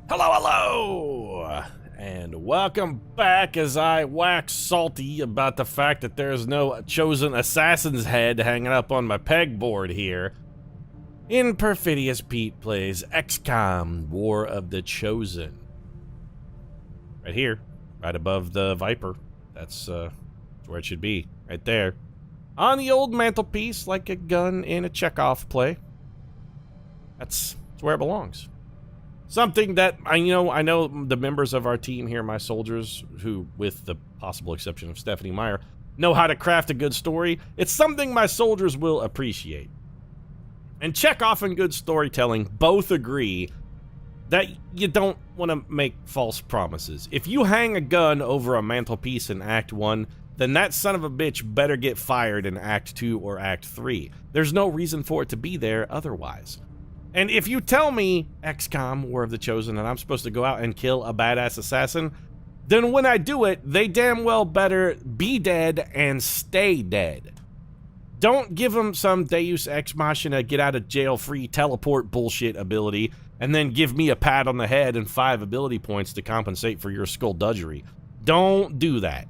Hello, hello! And welcome back as I wax salty about the fact that there's no chosen assassin's head hanging up on my pegboard here. In Perfidious, Pete plays XCOM, War of the Chosen. Right here, right above the Viper. That's where it should be, right there. On the old mantelpiece, like a gun in a Chekhov play. That's where it belongs. Something that I know the members of our team here, my soldiers, who, with the possible exception of Stephanie Meyer, know how to craft a good story. It's something my soldiers will appreciate. And Chekhov and good storytelling both agree that you don't want to make false promises. If you hang a gun over a mantelpiece in Act 1, then that son of a bitch better get fired in Act 2 or Act 3. There's no reason for it to be there otherwise. And if you tell me, XCOM, War of the Chosen, and I'm supposed to go out and kill a badass assassin, then when I do it, they damn well better be dead and stay dead. Don't give them some Deus Ex Machina get out of jail free teleport bullshit ability and then give me a pat on the head and 5 ability points to compensate for your skullduggery. Don't do that.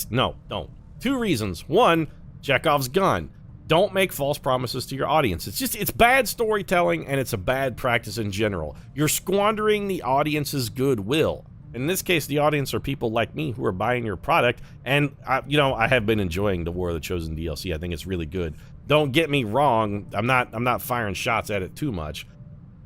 No, don't. 2 reasons. 1, Chekhov's gun. Don't make false promises to your audience. It's bad storytelling and it's a bad practice in general. You're squandering the audience's goodwill. In this case, the audience are people like me who are buying your product, and I have been enjoying the War of the Chosen DLC. I think it's really good. Don't get me wrong. I'm not firing shots at it too much.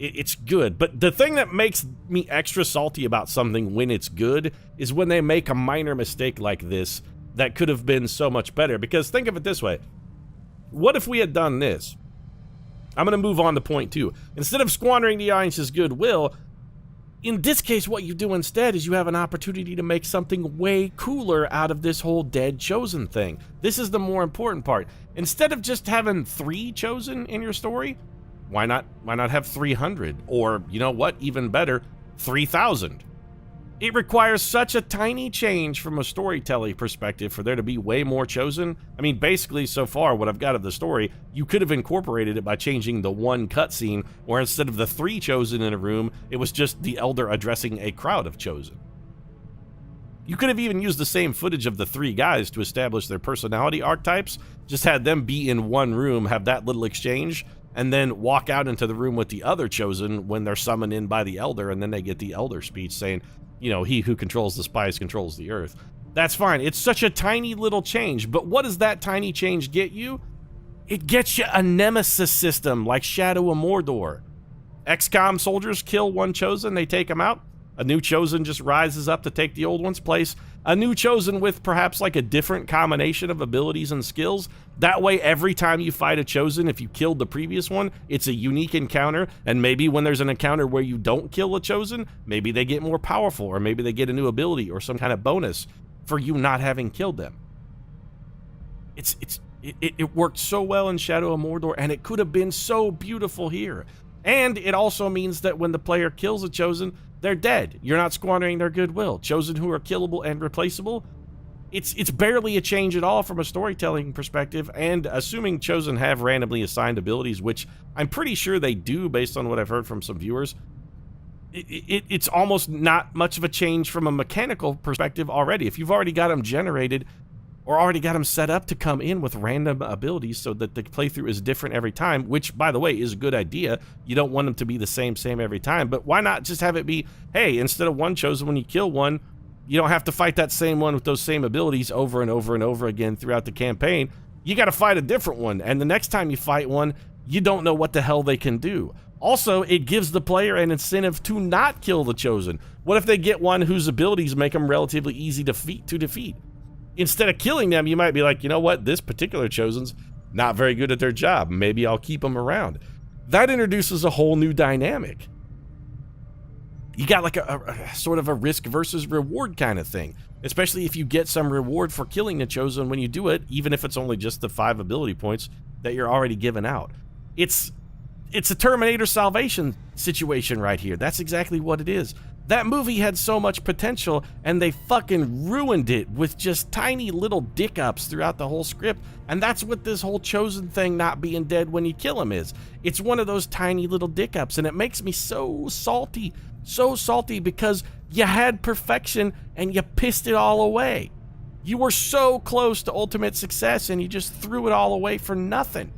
It's good, but the thing that makes me extra salty about something when it's good is when they make a minor mistake like this that could have been so much better. Because think of it this way. What if we had done this? I'm going to move on to point 2. Instead of squandering the audience's goodwill, in this case, what you do instead is you have an opportunity to make something way cooler out of this whole dead chosen thing. This is the more important part. Instead of just having 3 chosen in your story, why not have 300? Or, you know what, even better, 3,000. It requires such a tiny change from a storytelling perspective for there to be way more chosen. I mean, basically, so far, what I've got of the story, you could have incorporated it by changing the 1 cutscene, where instead of the 3 chosen in a room, it was just the elder addressing a crowd of chosen. You could have even used the same footage of the 3 guys to establish their personality archetypes, just had them be in one room, have that little exchange, and then walk out into the room with the other chosen when they're summoned in by the elder, and then they get the elder speech saying, he who controls the spies controls the earth. That's fine. It's such a tiny little change, but what does that tiny change get you? It gets you a nemesis system like Shadow of Mordor. XCOM soldiers kill 1 chosen, they take him out. A new chosen just rises up to take the old one's place. A new chosen with perhaps like a different combination of abilities and skills. That way, every time you fight a chosen, if you killed the previous one, it's a unique encounter. And maybe when there's an encounter where you don't kill a chosen, maybe they get more powerful, or maybe they get a new ability or some kind of bonus for you not having killed them. It worked so well in Shadow of Mordor, and it could have been so beautiful here. And it also means that when the player kills a chosen, they're dead. You're not squandering their goodwill. Chosen who are killable and replaceable, it's barely a change at all from a storytelling perspective, and assuming chosen have randomly assigned abilities, which I'm pretty sure they do based on what I've heard from some viewers, it's almost not much of a change from a mechanical perspective already. If you've already got them generated or already got them set up to come in with random abilities so that the playthrough is different every time, which, by the way, is a good idea. You don't want them to be the same every time, but why not just have it be, hey, instead of 1 chosen, when you kill 1, you don't have to fight that same one with those same abilities over and over and over again throughout the campaign. You got to fight a different one, and the next time you fight one, you don't know what the hell they can do. Also, it gives the player an incentive to not kill the chosen. What if they get one whose abilities make them relatively easy to defeat? Instead of killing them, you might be like, you know what, this particular chosen's not very good at their job. Maybe I'll keep them around. That introduces a whole new dynamic. You got like a sort of a risk versus reward kind of thing, especially if you get some reward for killing the chosen when you do it, even if it's only just the 5 ability points that you're already given out. It's a Terminator Salvation situation right here. That's exactly what it is. That movie had so much potential, and they fucking ruined it with just tiny little dick-ups throughout the whole script. And that's what this whole Chosen thing not being dead when you kill him is. It's one of those tiny little dick-ups, and it makes me so salty because you had perfection and you pissed it all away. You were so close to ultimate success, and you just threw it all away for nothing.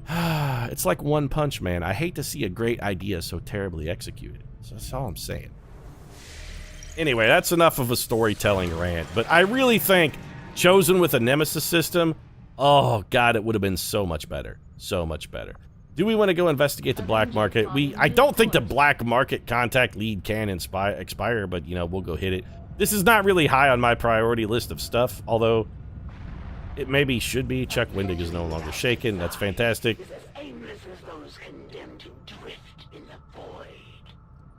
It's like One Punch Man. I hate to see a great idea so terribly executed. So that's all I'm saying. Anyway, that's enough of a storytelling rant. But I really think Chosen with a Nemesis system, oh god, it would have been so much better. So much better. Do we want to go investigate the black market? I don't think the black market contact lead can expire, but you know, we'll go hit it. This is not really high on my priority list of stuff, although it maybe should be. Chuck Wendig is no longer shaken. That's fantastic.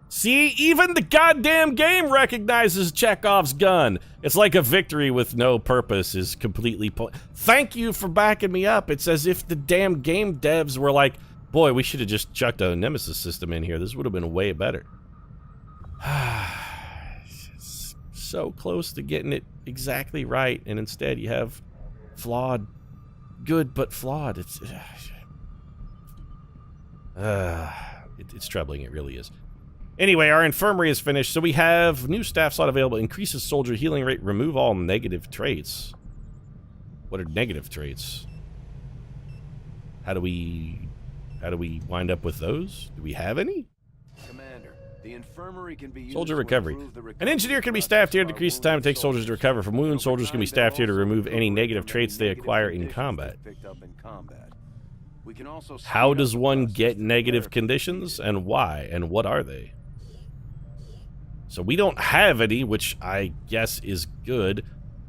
See, even the goddamn game recognizes Chekhov's gun. It's like a victory with no purpose is completely Thank you for backing me up. It's as if the damn game devs were like, boy, we should have just chucked a Nemesis system in here. This would have been way better. So close to getting it exactly right, and instead you have flawed, good but flawed. It's troubling, it really is. Anyway, our infirmary is finished, so we have new staff slot available. Increases soldier healing rate, remove all negative traits. What are negative traits? How do we wind up with those? Do we have any? Commander, the infirmary can be used soldier recovery. An engineer can be staffed here to decrease the time it takes soldiers to recover from wounds. Soldiers can be staffed here to remove any negative traits they acquire in combat. How does one get negative conditions, and why, and what are they? So we don't have any, which I guess is good.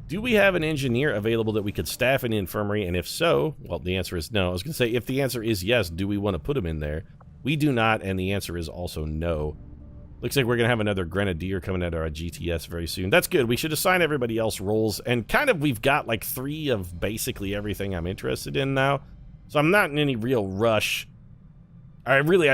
Do we have an engineer available that we could staff in the infirmary? And if so, well, the answer is no. I was going to say, if the answer is yes, do we want to put him in there? We do not, and the answer is also no. Looks like we're going to have another grenadier coming out of our GTS very soon. That's good. We should assign everybody else roles, and kind of we've got like 3 of basically everything I'm interested in now. So I'm not in any real rush. I really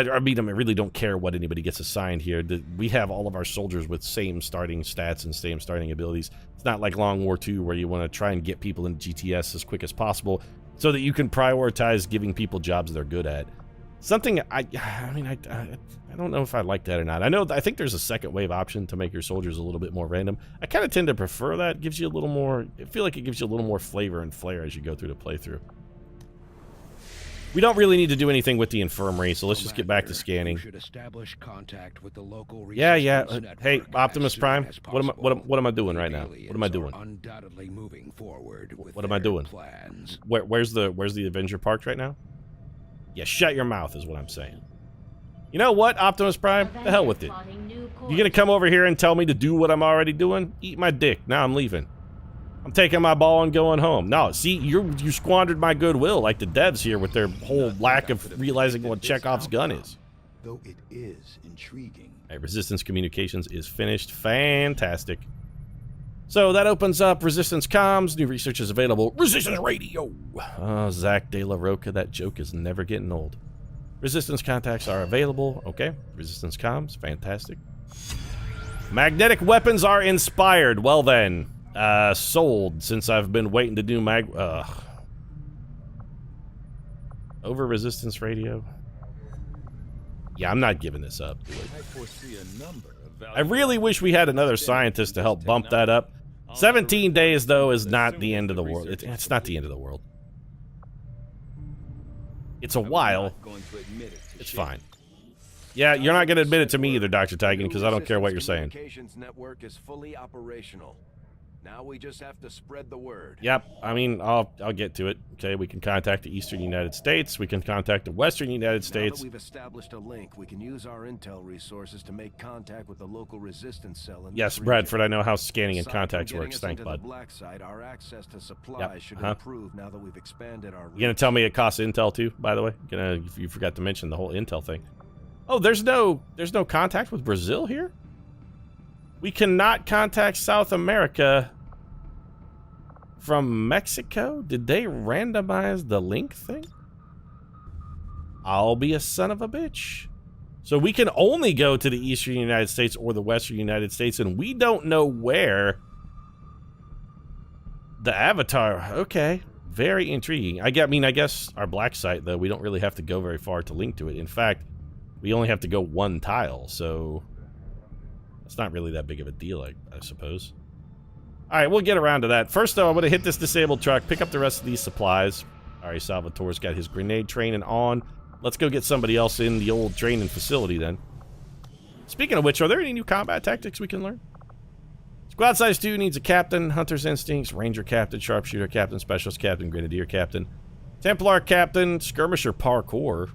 don't care what anybody gets assigned here. We have all of our soldiers with same starting stats and same starting abilities. It's not like Long War II where you want to try and get people in GTS as quick as possible so that you can prioritize giving people jobs they're good at. Something I don't know if I like that or not. I think there's a second wave option to make your soldiers a little bit more random. I kind of tend to prefer that. It gives you a little more, I feel like it gives you a little more flavor and flair as you go through the playthrough. We don't really need to do anything with the infirmary, so let's just get back to scanning. Yeah. Hey, Optimus Prime, what am I doing right now? What am I doing? What am I doing? Where's the Avenger parked right now? Yeah, shut your mouth is what I'm saying. You know what, Optimus Prime? The hell with it. You gonna come over here and tell me to do what I'm already doing? Eat my dick. Now I'm leaving. I'm taking my ball and going home. No, see, you squandered my goodwill like the devs here with their whole lack of realizing what Chekhov's gun is. Though it is intriguing. All right, Resistance Communications is finished. Fantastic. So that opens up Resistance Comms. New research is available. Resistance Radio. Oh, Zach De La Roca, that joke is never getting old. Resistance contacts are available. Okay, Resistance Comms, fantastic. Magnetic weapons are inspired. Well then. Sold, since I've been waiting to do over resistance radio. Yeah, I'm not giving this up, dude. I really wish we had another scientist to help bump that up. 17 days, though, is not the end of the world. It's not the end of the world. It's a while. It's fine. Yeah, you're not going to admit it to me either, Dr. Tigan, because I don't care what you're saying. Communications network is fully operational. Now we just have to spread the word. Yep, I mean, I'll get to it. Okay, we can contact the Eastern United States. We can contact the Western United States. Now that we've established a link, we can use our intel resources to make contact with the local resistance cell. Yes, Bradford, I know how scanning and contacts works. Thanks, bud. The black side, our access to supplies should improve now that we've expanded our. You gonna tell me it costs intel too? By the way, you forgot to mention the whole intel thing. Oh, there's no contact with Brazil here. We cannot contact South America from Mexico? Did they randomize the link thing? I'll be a son of a bitch. So we can only go to the eastern United States or the western United States, and we don't know where the avatar. Okay, very intriguing. I guess our black site, though, we don't really have to go very far to link to it. In fact, we only have to go one tile, so it's not really that big of a deal, I suppose. All right, we'll get around to that. First, though, I'm going to hit this disabled truck, pick up the rest of these supplies. All right, Salvatore's got his grenade training on. Let's go get somebody else in the old training facility, then. Speaking of which, are there any new combat tactics we can learn? Squad size 2 needs a captain, hunter's instincts, ranger captain, sharpshooter captain, specialist captain, grenadier captain, Templar captain, skirmisher parkour.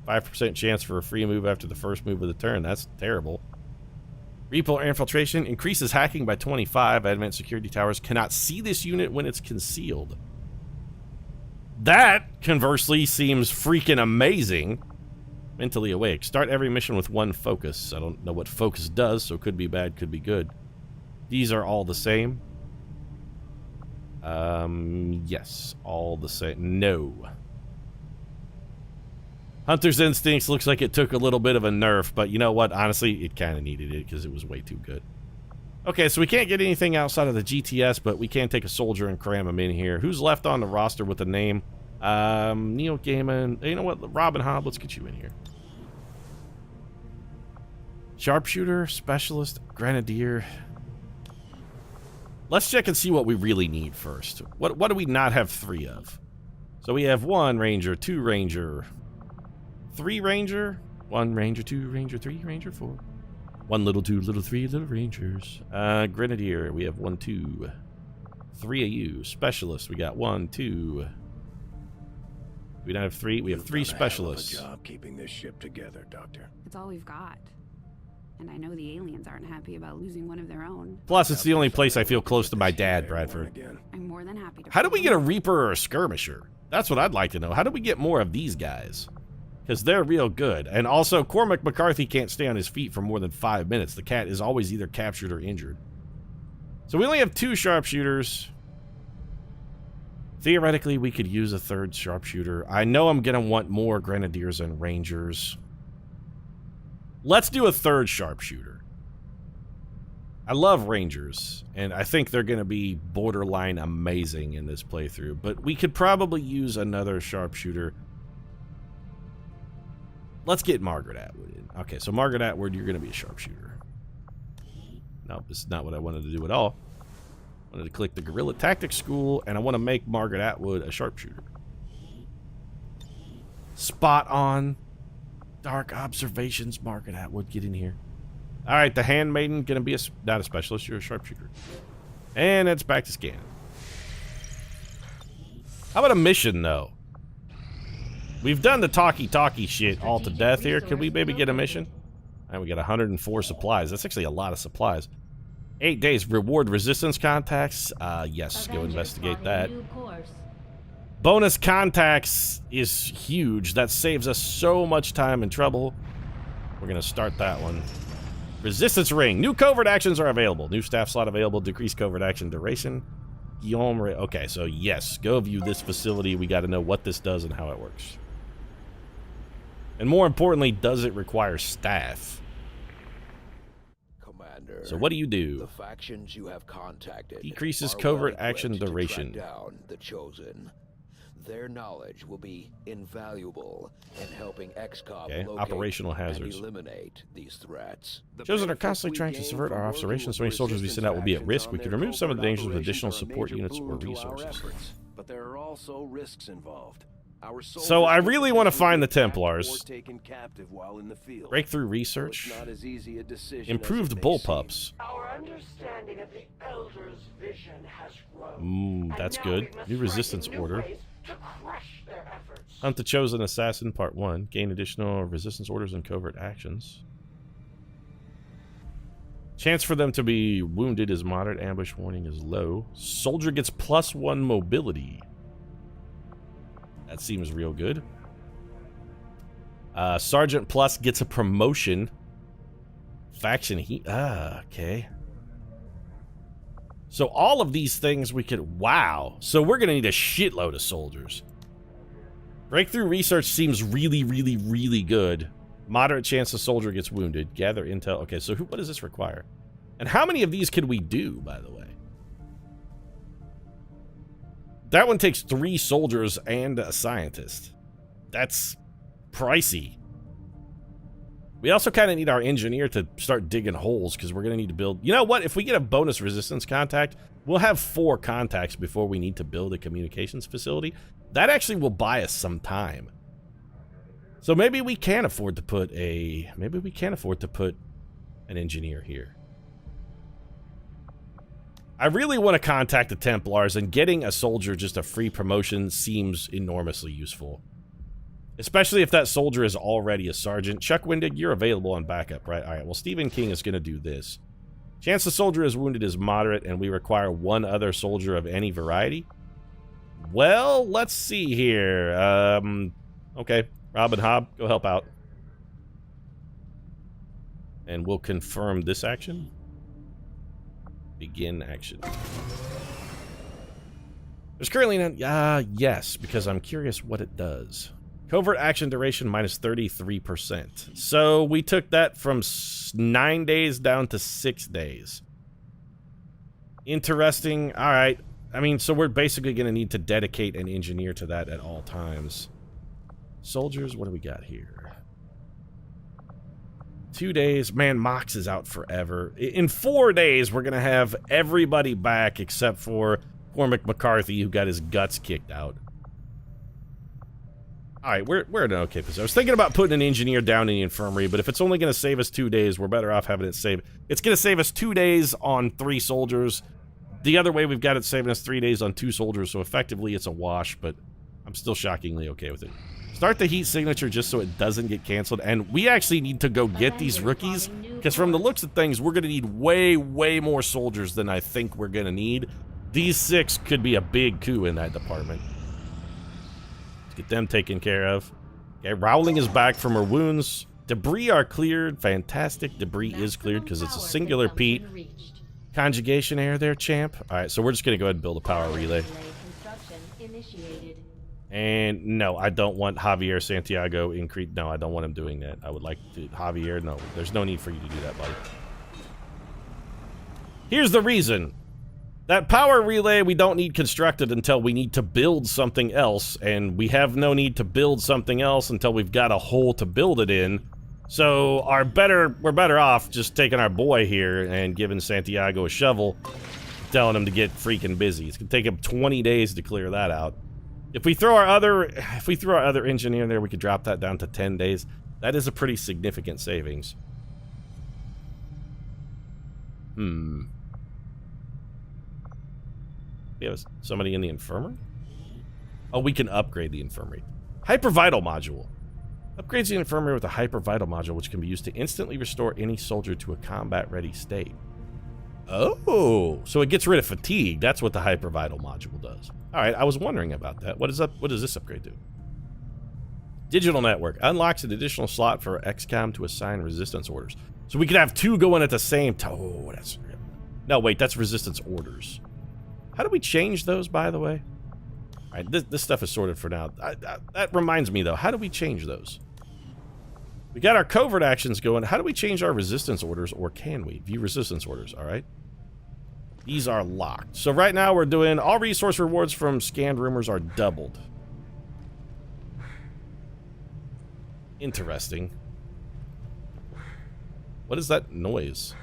5% chance for a free move after the first move of the turn. That's terrible. Repo infiltration increases hacking by 25. Advanced security towers cannot see this unit when it's concealed. That, conversely, seems freaking amazing. Mentally awake. Start every mission with one focus. I don't know what focus does, so could be bad, could be good. These are all the same. Yes, all the same. No. Hunter's Instincts looks like it took a little bit of a nerf, but you know what? Honestly, it kind of needed it because it was way too good. Okay, so we can't get anything outside of the GTS, but we can take a soldier and cram him in here. Who's left on the roster with a name? Neil Gaiman. You know what? Robin Hobb, let's get you in here. Sharpshooter, Specialist, Grenadier. Let's check and see what we really need first. What do we not have 3 of? So we have 1 Ranger, 2 Ranger, 3 Ranger, 1 Ranger, 2 Ranger, 3 Ranger, 4. 1 little, 2 little, 3 little Rangers. Grenadier, we have 1, 2, 3 AU. Specialist, we got 1, 2. We don't have 3. We have 3 specialists. You've done a hell of a job keeping this ship together, Doctor. It's all we've got. And I know the aliens aren't happy about losing one of their own. Plus, it's the only place I feel close to my dad, Bradford. I'm more than happy to. How do we get a Reaper or a Skirmisher? That's what I'd like to know. How do we get more of these guys? Because they're real good. And also, Cormac McCarthy can't stay on his feet for more than 5 minutes. The cat is always either captured or injured. So we only have 2 sharpshooters. Theoretically, we could use a 3rd sharpshooter. I know I'm going to want more grenadiers and rangers. Let's do a 3rd sharpshooter. I love rangers, and I think they're going to be borderline amazing in this playthrough, but we could probably use another sharpshooter. Let's get Margaret Atwood in. Okay, so Margaret Atwood, you're going to be a sharpshooter. Nope, this is not what I wanted to do at all. I wanted to click the Guerrilla Tactics School, and I want to make Margaret Atwood a sharpshooter. Spot on. Dark observations, Margaret Atwood, get in here. All right, the Handmaiden gonna be not a specialist, you're a sharpshooter. And it's back to scanning. How about a mission, though? We've done the talkie shit all to death here. Could we maybe get a mission? All right, we got 104 supplies. That's actually a lot of supplies. 8 days, reward resistance contacts. Yes, go investigate that. Bonus contacts is huge. That saves us so much time and trouble. We're going to start that one. Resistance ring. New covert actions are available. New staff slot available. Decreased covert action duration. Guillaume. Okay, so yes. Go view this facility. We got to know what this does and how it works. And more importantly, does it require staff? Commander, so what do you do? The factions you have contacted decreases are covert well action equipped to duration. track down the Chosen. Their knowledge will be invaluable in helping XCOM Okay, locate operational hazards. and eliminate these threats. Chosen are constantly trying to subvert our observations, so many soldiers we send out will be at risk. We can remove some of the dangers with additional support units or resources. But there are also risks involved. So I really want to find the Templars. Breakthrough research. Improved bullpups. Our understanding of the Elder's vision has grown. That's good. New resistance order. To crush their efforts. Hunt the Chosen Assassin Part 1. Gain additional resistance orders and covert actions. Chance for them to be wounded is moderate. Ambush warning is low. Soldier gets +1 mobility. That seems real good. Sergeant Plus gets a promotion. Faction heat. Okay. So all of these things we could... Wow. So we're going to need a shitload of soldiers. Breakthrough research seems really, really, really good. Moderate chance the soldier gets wounded. Gather intel. Okay, so what does this require? And how many of these can we do, by the way? That one takes 3 soldiers and a scientist. That's pricey. We also kind of need our engineer to start digging holes, because we're going to need to build... You know what? If we get a bonus resistance contact, we'll have 4 contacts before we need to build a communications facility. That actually will buy us some time. So maybe we can afford to put a... Maybe we can afford to put an engineer here. I really want to contact the Templars, and getting a soldier just a free promotion seems enormously useful. Especially if that soldier is already a sergeant. Chuck Windig, you're available on backup, right? Alright, well, Stephen King is going to do this. Chance the soldier is wounded is moderate, and we require 1 other soldier of any variety. Well, let's see here. Okay, Robin Hobb, go help out. And we'll confirm this action. Begin action. There's currently none. Yes, because I'm curious what it does. Covert action duration minus 33%. So we took that from 9 days down to 6 days. Interesting. All right. I mean, so we're basically going to need to dedicate an engineer to that at all times. Soldiers, what do we got here? 2 days. Man, Mox is out forever. In 4 days, we're going to have everybody back except for Cormac McCarthy, who got his guts kicked out. Alright, we're in an okay position. I was thinking about putting an engineer down in the infirmary, but if it's only going to save us 2 days, we're better off having it save... It's going to save us 2 days on 3 soldiers. The other way, we've got it saving us 3 days on 2 soldiers, so effectively it's a wash, but I'm still shockingly okay with it. Start the heat signature just so it doesn't get canceled, and we actually need to go get these rookies, because from the looks of things, we're going to need way, way more soldiers than I think we're going to need. These 6 could be a big coup in that department. Get them taken care of. Okay, Rowling is back from her wounds. Debris are cleared. Fantastic. Debris is cleared because it's a singular Pete. Conjugation error there, champ. Alright, so we're just going to go ahead and build a power relay. And no, I don't want Javier Santiago increase. No, I don't want him doing that. I would like to... Javier, no. There's no need for you to do that, buddy. Here's the reason. That power relay we don't need constructed until we need to build something else, and we have no need to build something else until we've got a hole to build it in. So we're better off just taking our boy here and giving Santiago a shovel, telling him to get freaking busy. It's gonna take him 20 days to clear that out. If we throw our other engineer in there, we could drop that down to 10 days. That is a pretty significant savings. We have somebody in the infirmary? Oh, we can upgrade the infirmary. Hypervital module. Upgrades the infirmary with a hypervital module, which can be used to instantly restore any soldier to a combat-ready state. Oh, so it gets rid of fatigue. That's what the hypervital module does. All right, I was wondering about that. What does this upgrade do? Digital network unlocks an additional slot for XCOM to assign resistance orders. So we could have 2 going at the same time. Oh, that's... No, wait, that's resistance orders. How do we change those, by the way? All right, this stuff is sorted for now. That reminds me, though. How do we change those? We got our covert actions going. How do we change our resistance orders, or can we? View resistance orders, all right? These are locked. So right now we're doing all resource rewards from scanned rumors are doubled. Interesting. What is that noise?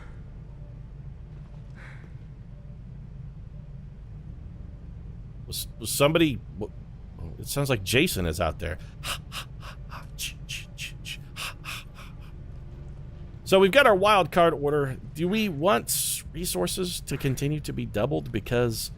Was somebody... It sounds like Jason is out there. So we've got our wild card order. Do we want resources to continue to be doubled? Because,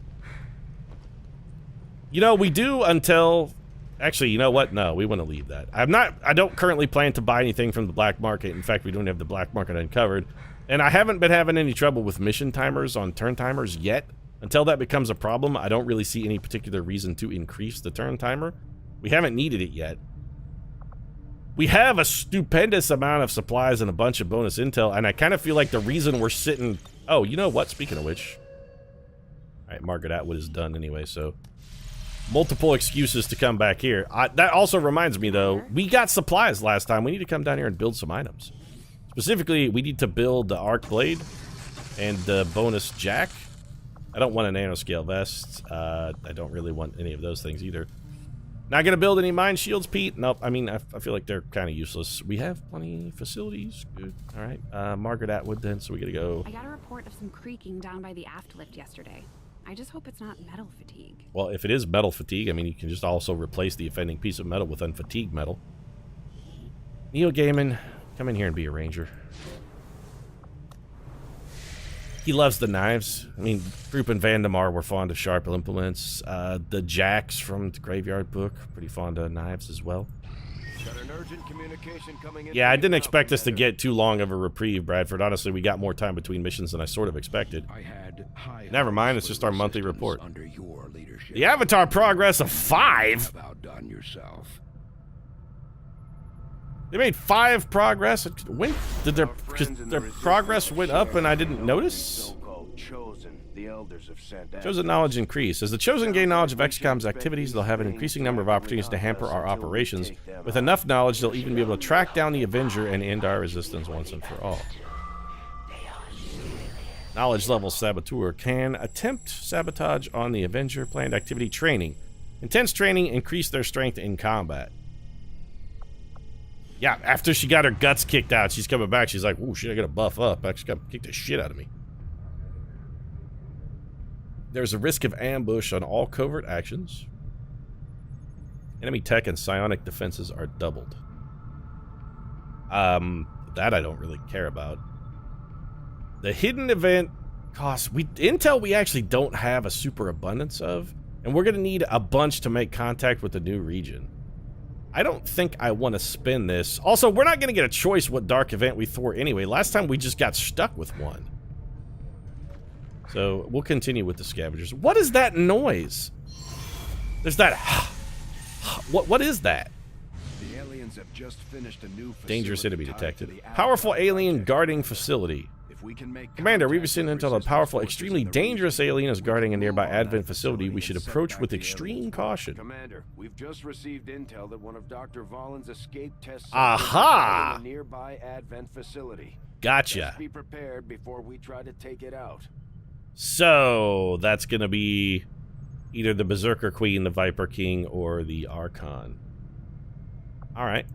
you know, we do until... Actually, you know what? No, we want to leave that. I don't currently plan to buy anything from the black market. In fact, we don't have the black market uncovered. And I haven't been having any trouble with mission timers on turn timers yet. Until that becomes a problem, I don't really see any particular reason to increase the turn timer. We haven't needed it yet. We have a stupendous amount of supplies and a bunch of bonus intel, and I kind of feel like the reason we're sitting... Oh, you know what? Speaking of which... Alright, Margaret Atwood is done anyway, so... multiple excuses to come back here. That also reminds me, though, we got supplies last time. We need to come down here and build some items. Specifically, we need to build the arc blade and the bonus jack. I don't want a nanoscale vest. I don't really want any of those things either. Not gonna build any mine shields, Pete. Nope. I mean, I feel like they're kind of useless. We have plenty of facilities. Good. All right. Margaret Atwood then, so we gotta go. I got a report of some creaking down by the aft lift yesterday. I just hope it's not metal fatigue. Well, if it is metal fatigue, I mean, you can just also replace the offending piece of metal with unfatigued metal. Neil Gaiman, come in here and be a ranger. He loves the knives. I mean, Group and Vandemar were fond of sharp implements. The Jacks from the Graveyard Book, pretty fond of knives as well. Got an urgent communication coming in. Yeah, I didn't expect us to get too long of a reprieve, Bradford. Honestly, we got more time between missions than I sort of expected. I had high Never mind, it's just our monthly report. under your leadership. The Avatar progress of 5? Have outdone yourself. They made 5 progress. When did their progress went up and I didn't notice? So-called chosen, the elders have sent out. Chosen knowledge increase. As the chosen gain knowledge of XCOM's activities, they'll have an increasing number of opportunities to hamper our operations. With enough knowledge, they'll even be able to track down the Avenger and end our resistance once and for all. Knowledge level Saboteur can attempt sabotage on the Avenger. Planned activity training. Intense training increase their strength in combat. Yeah, after she got her guts kicked out, she's coming back. She's like, "Ooh, shit, I gotta buff up. I just gotta kick the shit out of me." There's a risk of ambush on all covert actions. Enemy tech and psionic defenses are doubled. That I don't really care about. The hidden event costs... Intel we actually don't have a super abundance of, and we're gonna need a bunch to make contact with the new region. I don't think I want to spend this. Also, we're not going to get a choice what dark event we thwart anyway. Last time we just got stuck with one. So, we'll continue with the scavengers. What is that noise? There's that... What is that? The aliens have just finished a new Dangerous enemy tied to detected. the Powerful Avatar alien project. guarding facility. If we can make Commander, we've contact seen with intel that a resistance powerful, forces extremely in the dangerous region, alien is guarding a we'll nearby move on advent that facility. We should and set approach back with the extreme aliens. caution. Commander, we've just received intel that one of Dr. Valen's escape tests Aha! in a nearby advent facility. Gotcha. Just be prepared before we try to take it out. So, that's going to be either the Berserker Queen, the Viper King, or the Archon. Alright.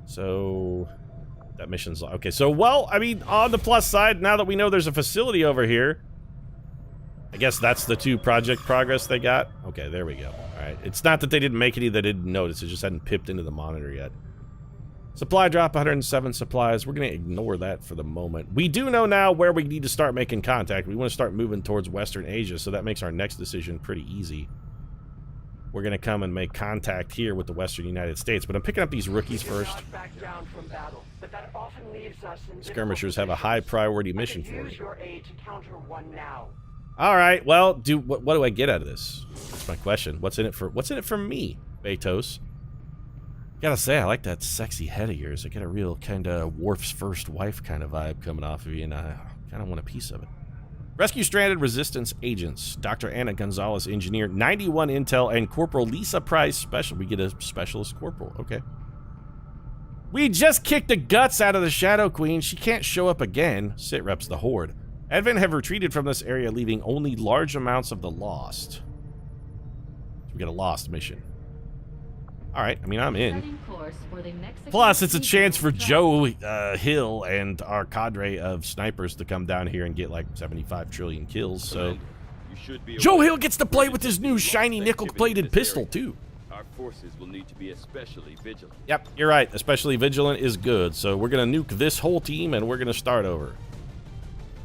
So, that mission's... Okay, so, well, I mean, on the plus side, now that we know there's a facility over here, I guess that's the 2 project progress they got. Okay, there we go. Alright. It's not that they didn't make any that didn't notice. It just hadn't pipped into the monitor yet. Supply drop, 107 supplies. We're going to ignore that for the moment. We do know now where we need to start making contact. We want to start moving towards Western Asia, so that makes our next decision pretty easy. We're going to come and make contact here with the Western United States, but I'm picking up these rookies first. Back down from battle, but that often leaves us in Skirmishers have a high priority mission for use me. your aid to counter one now. All right, well, what do I get out of this? That's my question. What's in it for me, Betos? Gotta say, I like that sexy head of yours. I get a real kind of Worf's first wife kind of vibe coming off of you, and I kind of want a piece of it. Rescue stranded resistance agents. Dr. Anna Gonzalez, engineer, 91 intel, and Corporal Lisa Price, special. We get a specialist corporal. Okay. We just kicked the guts out of the Shadow Queen. She can't show up again. Sit reps the Horde. Advent have retreated from this area, leaving only large amounts of the Lost. So we get a Lost mission. Alright, I mean, I'm in. Plus, it's a chance for Joe Hill and our cadre of snipers to come down here and get like 75 trillion kills, so... Joe Hill gets to play with his new shiny nickel-plated pistol, too. Our forces will need to be especially vigilant. Yep, you're right. Especially vigilant is good, so we're gonna nuke this whole team and we're gonna start over.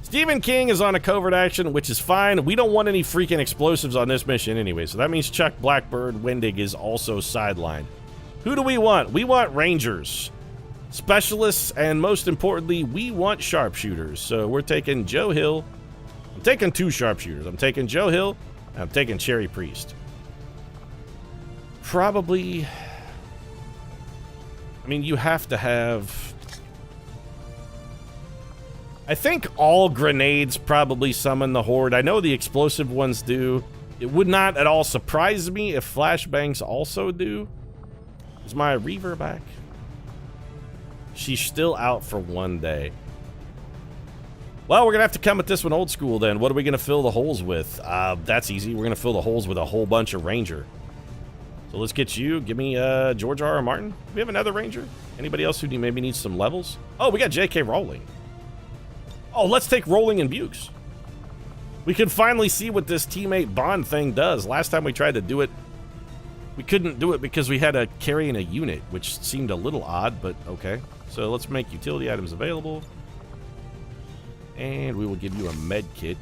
Stephen King is on a covert action, which is fine. We don't want any freaking explosives on this mission anyway, so that means Chuck Blackbird Wendig is also sidelined. Who do we want? We want Rangers, Specialists, and most importantly, we want Sharpshooters. So we're taking Joe Hill. I'm taking 2 Sharpshooters. I'm taking Joe Hill, and I'm taking Cherry Priest. Probably... I mean, you have to have... I think all grenades probably summon the Horde. I know the explosive ones do. It would not at all surprise me if flashbangs also do. Is my Reaver back? She's still out for 1 day. Well, we're going to have to come at this one old school then. What are we going to fill the holes with? That's easy. We're going to fill the holes with a whole bunch of Ranger. So let's get you. Give me George R. R. Martin. Do we have another Ranger? Anybody else who maybe needs some levels? Oh, we got J.K. Rowling. Oh, let's take Rowling and Bukes. We can finally see what this teammate bond thing does. Last time we tried to do it, we couldn't do it because we had to carry in a unit, which seemed a little odd, but okay. So let's make utility items available. And we will give you a med kit.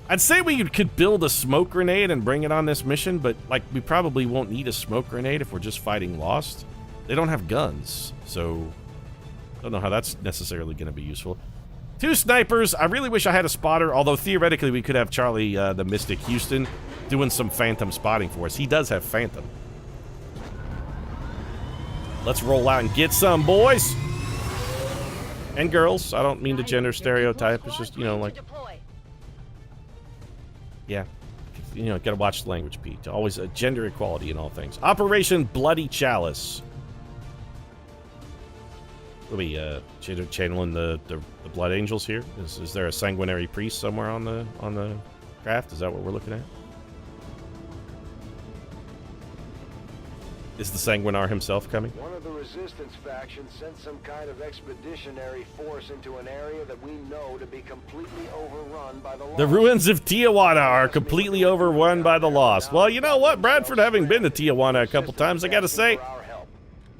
I'd say we could build a smoke grenade and bring it on this mission, but like we probably won't need a smoke grenade if we're just fighting Lost. They don't have guns, so I don't know how that's necessarily going to be useful. 2 snipers. I really wish I had a spotter, although theoretically we could have Charlie the Mystic Houston doing some phantom spotting for us. He does have phantom. Let's roll out and get some, boys. And girls. I don't mean to gender stereotype. It's just, you know, like... Yeah. You know, gotta watch the language, Pete. Always a gender equality in all things. Operation Bloody Chalice. Are we channeling the Blood Angels here? Is there a sanguinary priest somewhere on the craft? Is that what we're looking at? Is the Sanguinar himself coming? One of the resistance factions sent some kind of expeditionary force into an area that we know to be completely overrun by the Lost. The ruins of Tijuana are completely overrun by the Lost. Well, you know what, Bradford, having been to Tijuana a couple times, I gotta say,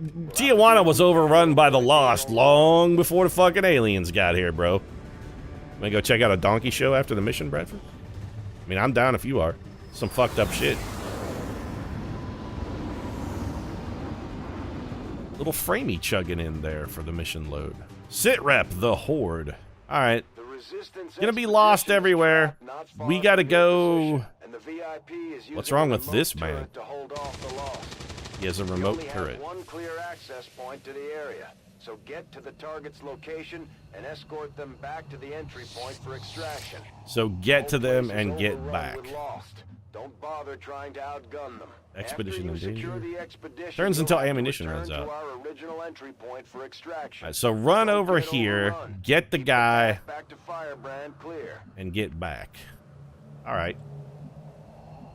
Tijuana was overrun by the Lost long before the fucking aliens got here, bro. Wanna go check out a donkey show after the mission, Bradford? I mean, I'm down if you are. Some fucked up shit. Little framey chugging in there for the mission load. Sit rep, the Horde. Alright. Gonna be lost everywhere. We gotta go... What's wrong with this man? He has a remote turret. One clear access point to the area. So get to the target's location and escort them back to the entry point for extraction. So get to them and get back. Don't bother trying to outgun them. Expedition in danger. Turns until ammunition runs out. Alright, so run over here, get the guy, and get back. Alright.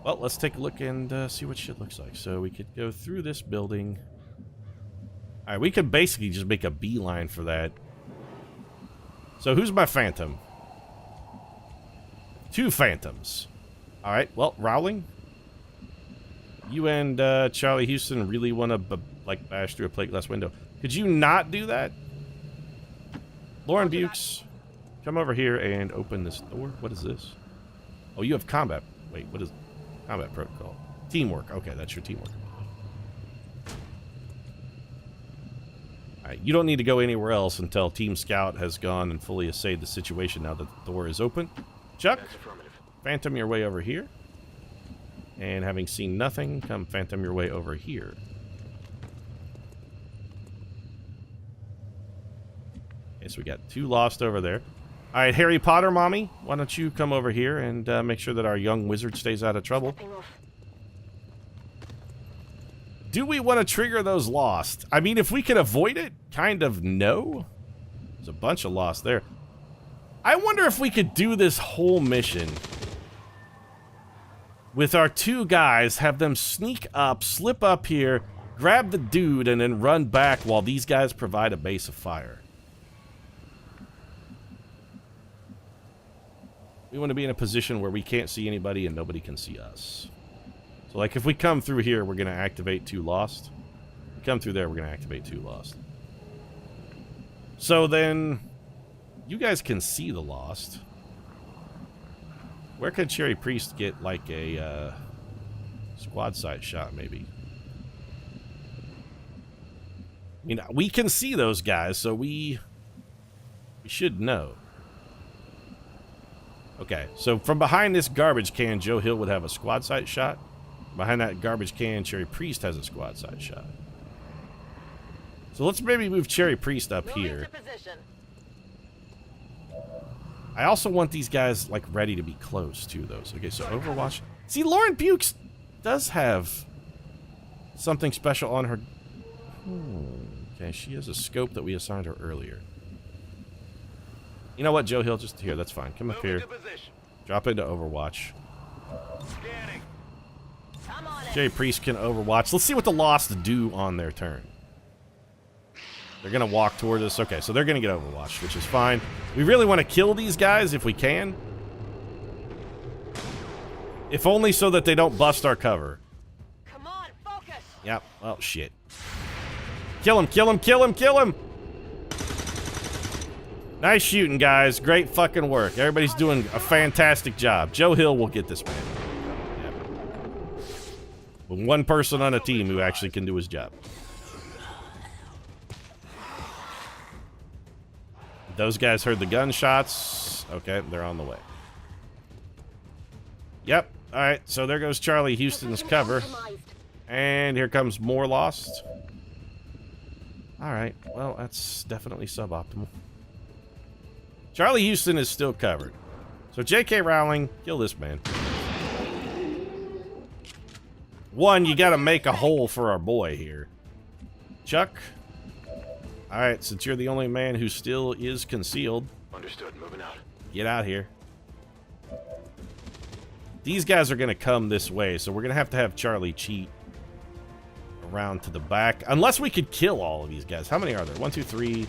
Well, let's take a look and see what shit looks like. So we could go through this building. Alright, we could basically just make a beeline for that. So who's my phantom? 2 phantoms. Alright, well, Rowling. You and Charlie Houston really want to like bash through a plate glass window. Could you not do that? Lauren Bukes, come over here and open this door. What is this? Oh, you have combat. Wait, what is combat protocol? Teamwork. Okay, that's your teamwork. Alright, you don't need to go anywhere else until Team Scout has gone and fully assayed the situation now that the door is open. Chuck, phantom your way over here. And having seen nothing, come phantom your way over here. Okay, so we got 2 lost over there. Alright, Harry Potter mommy, why don't you come over here and make sure that our young wizard stays out of trouble. Do we want to trigger those lost? I mean, if we can avoid it, kind of no. There's a bunch of lost there. I wonder if we could do this whole mission with our 2 guys, have them sneak up, slip up here, grab the dude, and then run back while these guys provide a base of fire. We want to be in a position where we can't see anybody and nobody can see us. So, like, if we come through here, we're going to activate 2 lost. If we come through there, we're going to activate 2 lost. So then, you guys can see the lost. Where could Cherry Priest get, like, a squad sight shot, maybe? I mean, we can see those guys, so we should know. Okay, so from behind this garbage can, Joe Hill would have a squad sight shot. Behind that garbage can, Cherry Priest has a squad sight shot. So let's maybe move Cherry Priest up here. I also want these guys, like, ready to be close, too, though. So, okay, so Overwatch. See, Lauren Bukes does have something special on her. Okay, she has a scope that we assigned her earlier. You know what, Joe Hill? Just here, that's fine. Come up here. Drop into Overwatch. Jerry Priest can Overwatch. Let's see what the Lost do on their turn. They're going to walk toward us. Okay, so they're going to get Overwatch, which is fine. We really want to kill these guys if we can. If only so that they don't bust our cover. Come on, focus. Yep. Well, shit. Kill him, kill him, kill him, kill him! Nice shooting, guys. Great fucking work. Everybody's doing a fantastic job. Joe Hill will get this man. Yep. With one person on a team who actually can do his job. Those guys heard the gunshots. Okay, they're on the way. Yep. Alright, so there goes Charlie Houston's cover. And here comes more Lost. Alright, well, that's definitely suboptimal. Charlie Houston is still covered. So J.K. Rowling, kill this man. One, you gotta make a hole for our boy here. Chuck. Alright, since you're the only man who still is concealed. Understood. Moving out. Get out here. These guys are gonna come this way, so we're gonna have Charlie cheat around to the back. Unless we could kill all of these guys. How many are there? 1, 2, 3.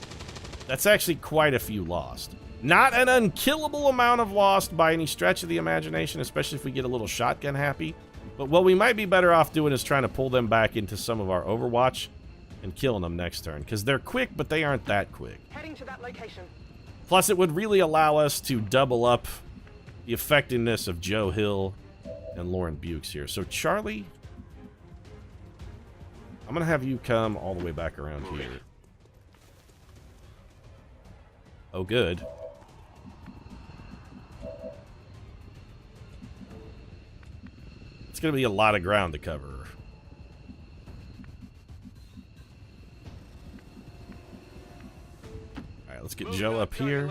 That's actually quite a few Lost. Not an unkillable amount of Lost by any stretch of the imagination, especially if we get a little shotgun happy. But what we might be better off doing is trying to pull them back into some of our Overwatch and killing them next turn. Because they're quick, but they aren't that quick. Heading to that location. Plus, it would really allow us to double up the effectiveness of Joe Hill and Lauren Bukes here. So, Charlie, I'm going to have you come all the way back around here. Oh, good. It's going to be a lot of ground to cover. Alright, let's get Joe up here.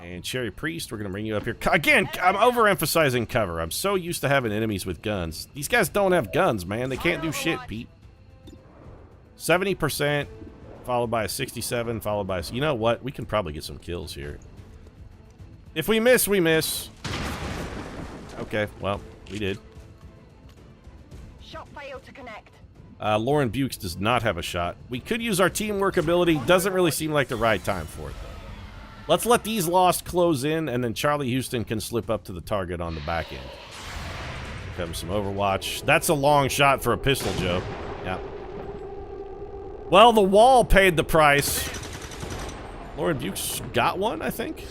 And Cherry Priest, we're going to bring you up here. Again, I'm overemphasizing cover. I'm so used to having enemies with guns. These guys don't have guns, man. They can't do shit, Pete. 70%, followed by a 67, followed by a... You know what? We can probably get some kills here. If we miss, we miss. Okay, well, we did. Shot failed to connect. Lauren Bukes does not have a shot. We could use our teamwork ability. Doesn't really seem like the right time for it, though. Let's let these Lost close in, and then Charlie Houston can slip up to the target on the back end. Here comes some Overwatch. That's a long shot for a pistol, Joe. Yeah. Well, the wall paid the price. Lauren Bukes got one, I think.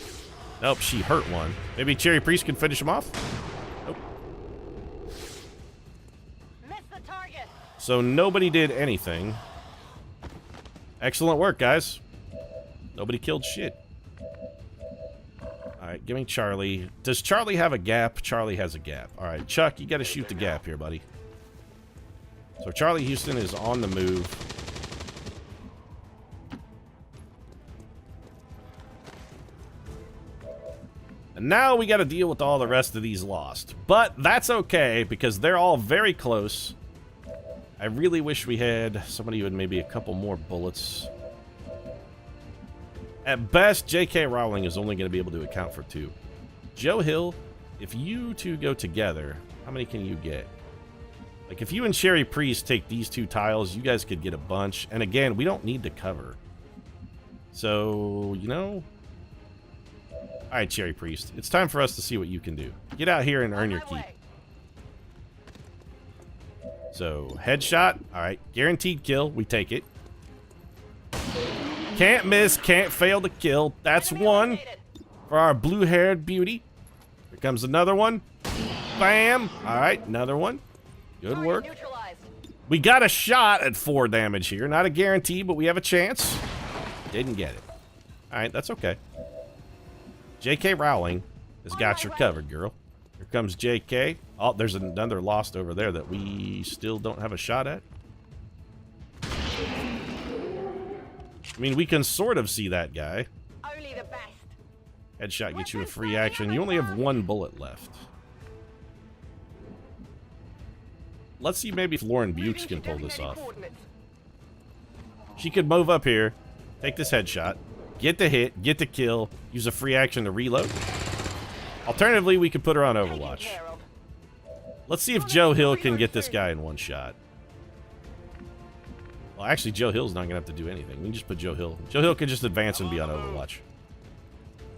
Nope, she hurt one. Maybe Cherry Priest can finish him off? Nope. Missed the target. So nobody did anything. Excellent work, guys. Nobody killed shit. Alright, give me Charlie. Does Charlie have a gap? Charlie has a gap. Alright, Chuck, you gotta shoot the gap here, buddy. So Charlie Houston is on the move. And now we gotta deal with all the rest of these Lost. But that's okay, because they're all very close. I really wish we had somebody who had maybe a couple more bullets. At best, J.K. Rowling is only going to be able to account for 2. Joe Hill, if you two go together, how many can you get? Like, if you and Cherry Priest take these 2 tiles, you guys could get a bunch. And again, we don't need to cover. So, you know... Alright, Cherry Priest. It's time for us to see what you can do. Get out here and earn your keep. So, headshot. Alright, guaranteed kill. We take it. Can't miss, can't fail to kill. That's one for our blue-haired beauty. Here comes another one. Bam! Alright, another one. Good work. We got a shot at 4 damage here. Not a guarantee, but we have a chance. Didn't get it. Alright, that's okay. J.K. Rowling has got your covered, girl. Here comes J.K. Oh, there's another Lost over there that we still don't have a shot at. I mean, we can sort of see that guy. Only the best. Headshot gets you a free action. You only have 1 bullet left. Let's see maybe if Lauren Bukes can pull this off. She could move up here, take this headshot, get the hit, get the kill, use a free action to reload. Alternatively, we could put her on Overwatch. Let's see if Joe Hill can get this guy in one shot. Well, actually, Joe Hill's not going to have to do anything. We can just put Joe Hill. Joe Hill can just advance and be on Overwatch.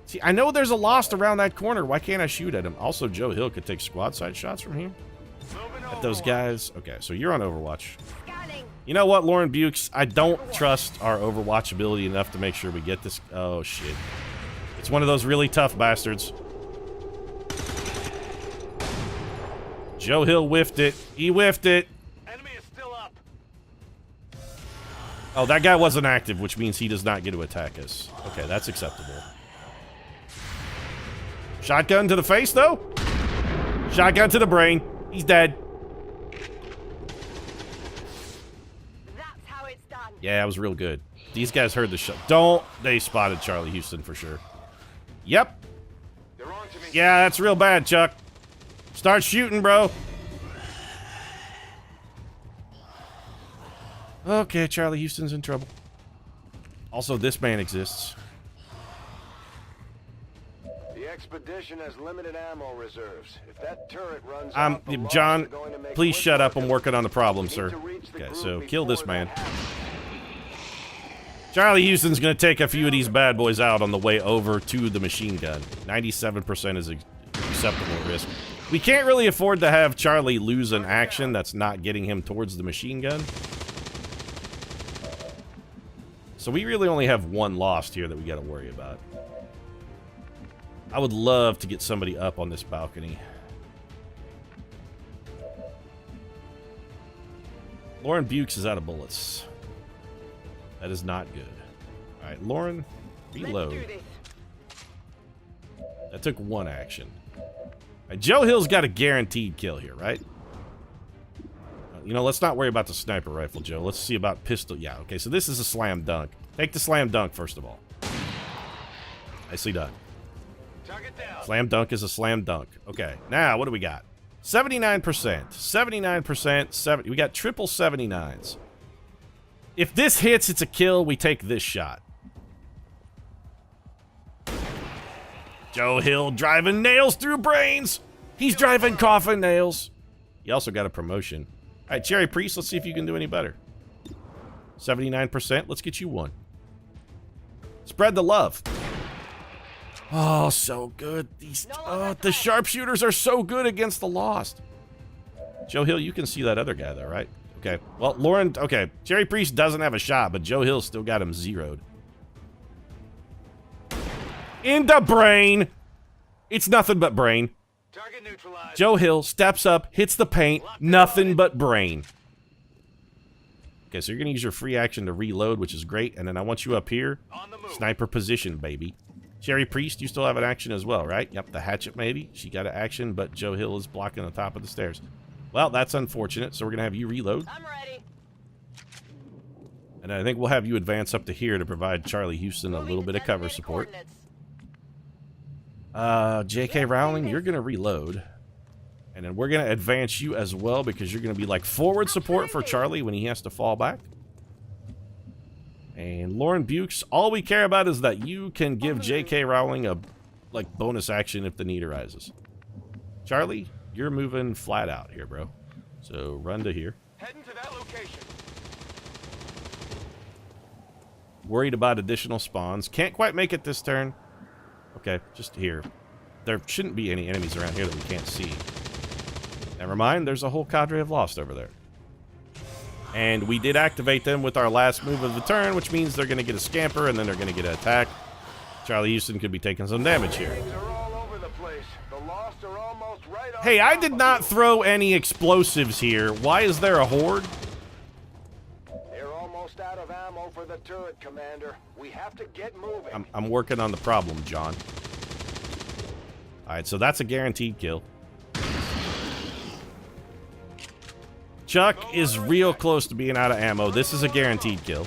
See, I know there's a Lost around that corner. Why can't I shoot at him? Also, Joe Hill could take squad side shots from here. At those guys. Okay, so you're on Overwatch. You know what, Lauren Bukes? I don't trust our Overwatch ability enough to make sure we get this. Oh, shit. It's one of those really tough bastards. Joe Hill whiffed it. He whiffed it. Enemy is still up. Oh, that guy wasn't active, which means he does not get to attack us. Okay, that's acceptable. Shotgun to the face, though? Shotgun to the brain. He's dead. That's how it's done. Yeah, it was real good. These guys heard the shot. Don't. They spotted Charlie Houston for sure. Yep. They're on to me. Yeah, that's real bad, Chuck. Start shooting, bro. Okay, Charlie Houston's in trouble. Also, this man exists. The expedition has limited ammo reserves. If that turret runs out, the Lost John, are going to make please quick shut up. work I'm of working on the problem, it. We sir. need to reach the Okay, group so kill this before man. that happens. Charlie Houston's going to take a few of these bad boys out on the way over to the machine gun. 97% is acceptable risk. We can't really afford to have Charlie lose an action that's not getting him towards the machine gun. So we really only have 1 Lost here that we got to worry about. I would love to get somebody up on this balcony. Lauren Bukes is out of bullets. That is not good. Alright, Lauren, reload. Let's do this. That took 1 action. Alright, Joe Hill's got a guaranteed kill here, right? You know, let's not worry about the sniper rifle, Joe. Let's see about pistol. Yeah, okay, so this is a slam dunk. Take the slam dunk, first of all. Nicely done. Target down. Slam dunk is a slam dunk. Okay, now what do we got? 79%. 79%. 70. We got triple 79s. If this hits, it's a kill. We take this shot. Joe Hill driving nails through brains. He's driving coffin nails. He also got a promotion. All right, Cherry Priest, let's see if you can do any better. 79%. Let's get you 1. Spread the love. Oh, so good. These the sharpshooters are so good against the Lost. Joe Hill, you can see that other guy, though, right? Okay. Well, Lauren, okay. Cherry Priest doesn't have a shot, but Joe Hill still got him zeroed. In the brain. It's nothing but brain. Target neutralized. Joe Hill steps up, hits the paint, nothing but brain. Okay, so you're going to use your free action to reload, which is great. And then I want you up here. On the move. Sniper position, baby. Cherry Priest, you still have an action as well, right? Yep, the hatchet maybe. She got an action, but Joe Hill is blocking the top of the stairs. Well, that's unfortunate, so we're going to have you reload. I'm ready. And I think we'll have you advance up to here to provide Charlie Houston a little bit of cover support. J.K. Rowling, you're going to reload. And then we're going to advance you as well because you're going to be like forward support for Charlie when he has to fall back. And Lauren Bukes, all we care about is that you can give J.K. Rowling a like bonus action if the need arises. Charlie, you're moving flat out here, bro. So run to here. Heading to that location. Worried about additional spawns. Can't quite make it this turn. Okay, just here. There shouldn't be any enemies around here that we can't see. Never mind, there's a whole cadre of Lost over there. And we did activate them with our last move of the turn, which means they're going to get a scamper and then they're going to get an attack. Charlie Houston could be taking some damage here. Things are all over the place. The Lost are almost right on Hey, I top did of not you. throw any explosives here. Why is there a horde? They're almost out of ammo for the turret, Commander. We have to get moving. I'm working on the problem, John. Alright, so that's a guaranteed kill. Chuck is real close to being out of ammo. This is a guaranteed kill.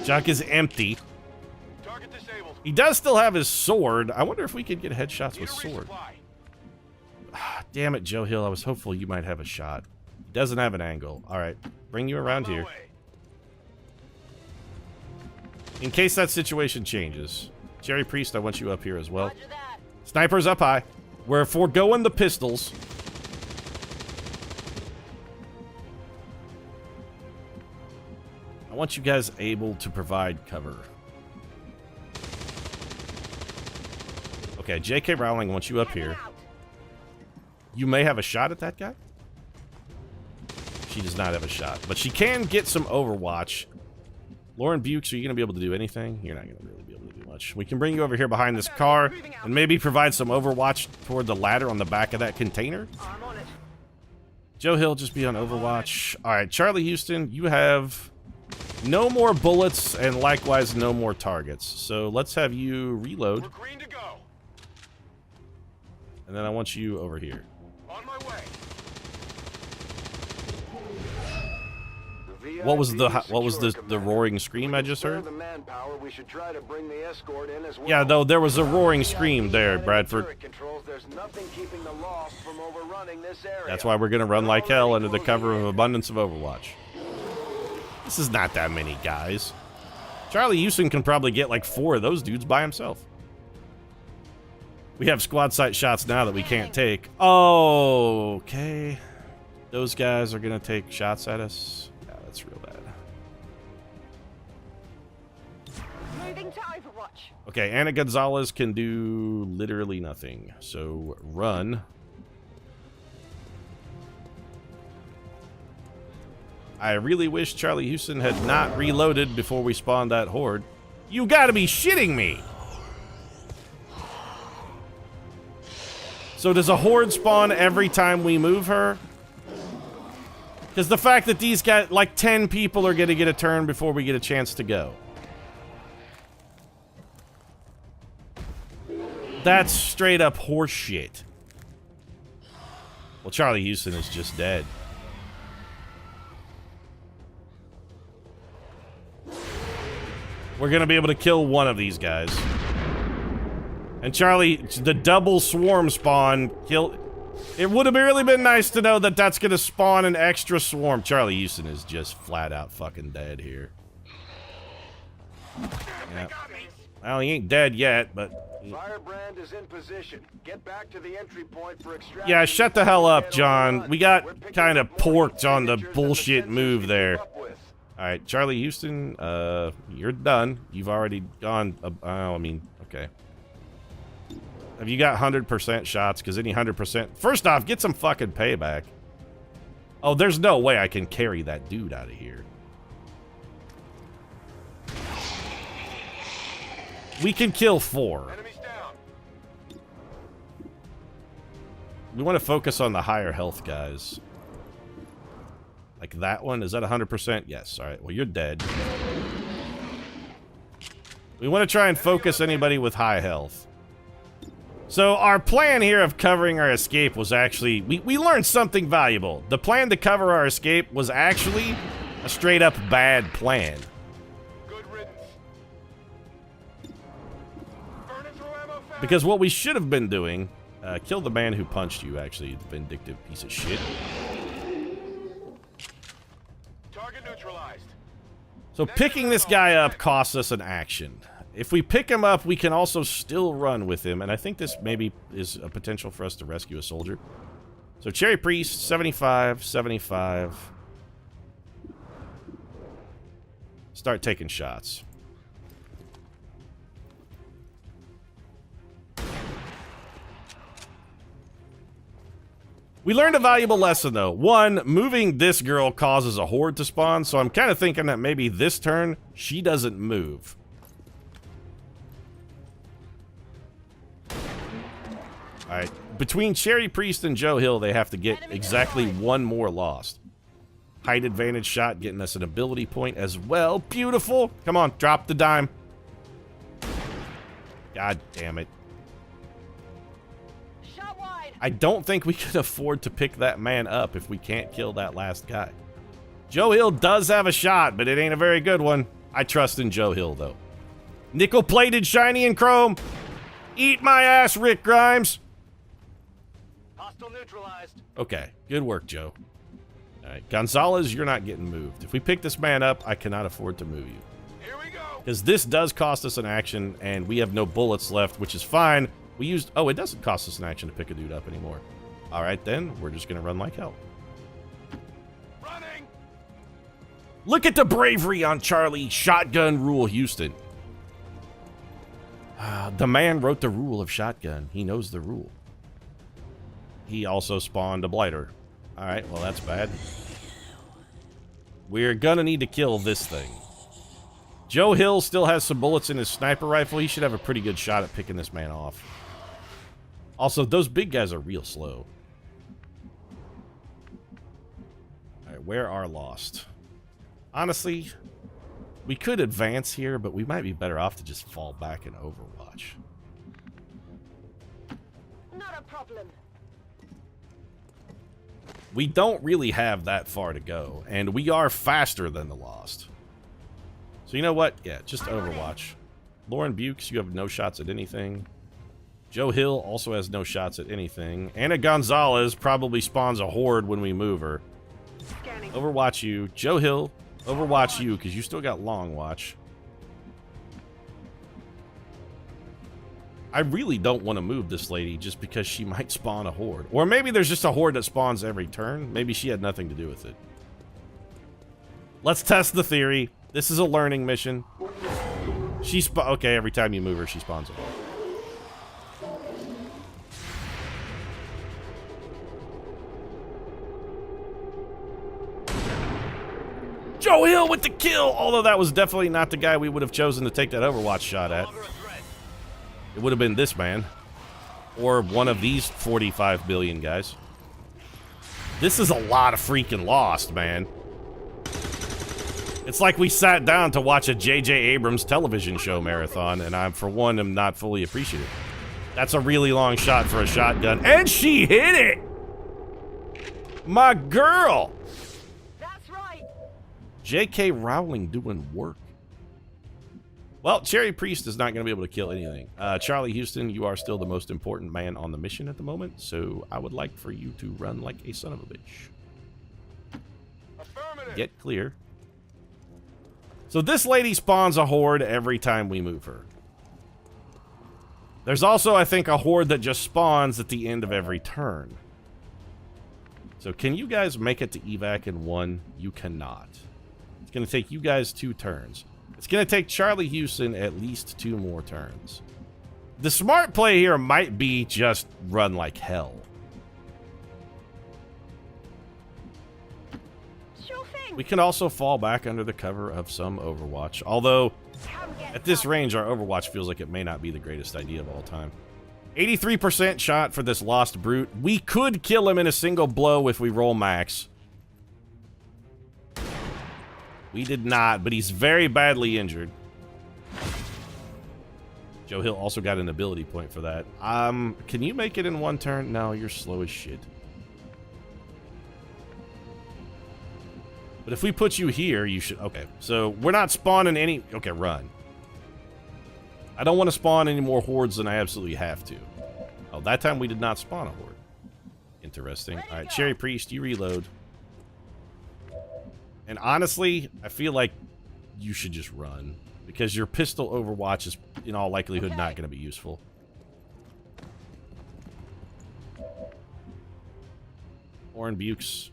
Chuck is empty. Target disabled. He does still have his sword. I wonder if we could get headshots with sword. Damn it, Joe Hill. I was hopeful you might have a shot. He doesn't have an angle. All right. Bring you around here. In case that situation changes. Cherry Priest, I want you up here as well. Snipers up high. We're foregoing the pistols. I want you guys able to provide cover. Okay, J.K. Rowling wants you up here. You may have a shot at that guy. She does not have a shot, but she can get some Overwatch. Lauren Bukes, are you going to be able to do anything? You're not going to really be able to do much. We can bring you over here behind this car and maybe provide some Overwatch toward the ladder on the back of that container. Joe Hill, just be on Overwatch. All right, Charlie Houston, you have no more bullets and likewise no more targets. So let's have you reload. We're green to go. And then I want you over here. On my way. What was the roaring scream I just heard? Yeah, though there was a roaring scream there, Bradford. That's why we're gonna run like hell under the cover of abundance of Overwatch. This is not that many guys. Charlie Houston can probably get like 4 of those dudes by himself. We have squad sight shots now that we can't take. Oh, okay. Those guys are gonna take shots at us. Yeah, that's real bad. Moving to Overwatch. Okay, Anna Gonzalez can do literally nothing. So run. I really wish Charlie Houston had not reloaded before we spawned that horde. You gotta be shitting me! So does a horde spawn every time we move her? Because the fact that these guys, like 10 people are gonna get a turn before we get a chance to go. That's straight up horseshit. Well, Charlie Houston is just dead. We're gonna be able to kill one of these guys. And Charlie, the double swarm spawn kill. It would have really been nice to know that that's gonna spawn an extra swarm. Charlie Houston is just flat out fucking dead here. Yeah. Well, he ain't dead yet, but. Firebrand is in position. Get back to the entry point for extraction. Yeah, shut the hell up, John. We got kind of porked on the bullshit move there. Alright, Charlie Houston, you're done. You've already gone, I mean, okay. Have you got 100% shots? Because any 100%... First off, get some fucking payback. Oh, there's no way I can carry that dude out of here. We can kill 4. Enemies down. We want to focus on the higher health guys. Like that one? Is that 100%? Yes. Alright, well, you're dead. We want to try and focus anybody with high health. So our plan here of covering our escape was actually... We learned something valuable. The plan to cover our escape was actually a straight up bad plan. Good riddance. Burn it through ammo fast. Because what we should have been doing... kill the man who punched you, actually, the vindictive piece of shit. Target neutralized. So picking this guy up costs us an action. If we pick him up, we can also still run with him, and I think this maybe is a potential for us to rescue a soldier. So Cherry Priest, 75, 75. Start taking shots. We learned a valuable lesson, though. 1, moving this girl causes a horde to spawn, so I'm kind of thinking that maybe this turn, she doesn't move. Alright, between Cherry Priest and Joe Hill, they have to get exactly 1 more lost. Height advantage shot, getting us an ability point as well. Beautiful! Come on, drop the dime. God damn it. Shot wide. I don't think we can afford to pick that man up if we can't kill that last guy. Joe Hill does have a shot, but it ain't a very good one. I trust in Joe Hill, though. Nickel-plated, shiny, and chrome. Eat my ass, Rick Grimes. Hostile neutralized. Okay, good work, Joe. All right, Gonzalez, you're not getting moved. If we pick this man up, I cannot afford to move you. Here we go. Because this does cost us an action, and we have no bullets left, which is fine. We used... Oh, it doesn't cost us an action to pick a dude up anymore. All right, then. We're just going to run like hell. Running. Look at the bravery on Charlie Shotgun Rule Houston. The man wrote the rule of shotgun. He knows the rule. He also spawned a blighter. All right, well, that's bad. We're going to need to kill this thing. Joe Hill still has some bullets in his sniper rifle. He should have a pretty good shot at picking this man off. Also, those big guys are real slow. All right, where are Lost? Honestly, we could advance here, but we might be better off to just fall back in Overwatch. Not a problem. We don't really have that far to go, and we are faster than the Lost. So you know what? Yeah, just Overwatch. Lauren Bukes, you have no shots at anything. Joe Hill also has no shots at anything. Anna Gonzalez probably spawns a horde when we move her. Scanning. Overwatch you. Joe Hill, Overwatch you, because you still got Long Watch. I really don't want to move this lady just because she might spawn a horde. Or maybe there's just a horde that spawns every turn. Maybe she had nothing to do with it. Let's test the theory. This is a learning mission. Okay, every time you move her, she spawns a horde. Joe Hill with the kill! Although that was definitely not the guy we would have chosen to take that Overwatch shot at. It would have been this man. Or one of these 45 billion guys. This is a lot of freaking Lost, man. It's like we sat down to watch a J.J. Abrams television show marathon, and I, for one, am not fully appreciative. That's a really long shot for a shotgun. And she hit it! My girl! That's right. J.K. Rowling doing work. Well, Cherry Priest is not going to be able to kill anything. Charlie Houston, you are still the most important man on the mission at the moment, so I would like for you to run like a son of a bitch. Affirmative. Get clear. So this lady spawns a horde every time we move her. There's also, I think, a horde that just spawns at the end of every turn. So can you guys make it to evac in one? You cannot. It's going to take you guys 2 turns. It's going to take Charlie Houston at least 2 more turns. The smart play here might be just run like hell. Sure thing. We can also fall back under the cover of some Overwatch. Although, Come get at this some. range, our Overwatch feels like it may not be the greatest idea of all time. 83% shot for this Lost Brute. We could kill him in a single blow if we roll max. We did not, but he's very badly injured. Joe Hill also got an ability point for that. Can you make it in 1 turn? No, you're slow as shit. But if we put you here, you should... Okay, so we're not spawning any... Okay, run. I don't want to spawn any more hordes than I absolutely have to. Oh, that time we did not spawn a horde. Interesting. All right, Cherry Priest, you reload. And honestly, I feel like you should just run. Because your pistol Overwatch is, in all likelihood, not going to be useful. Oren Bukes.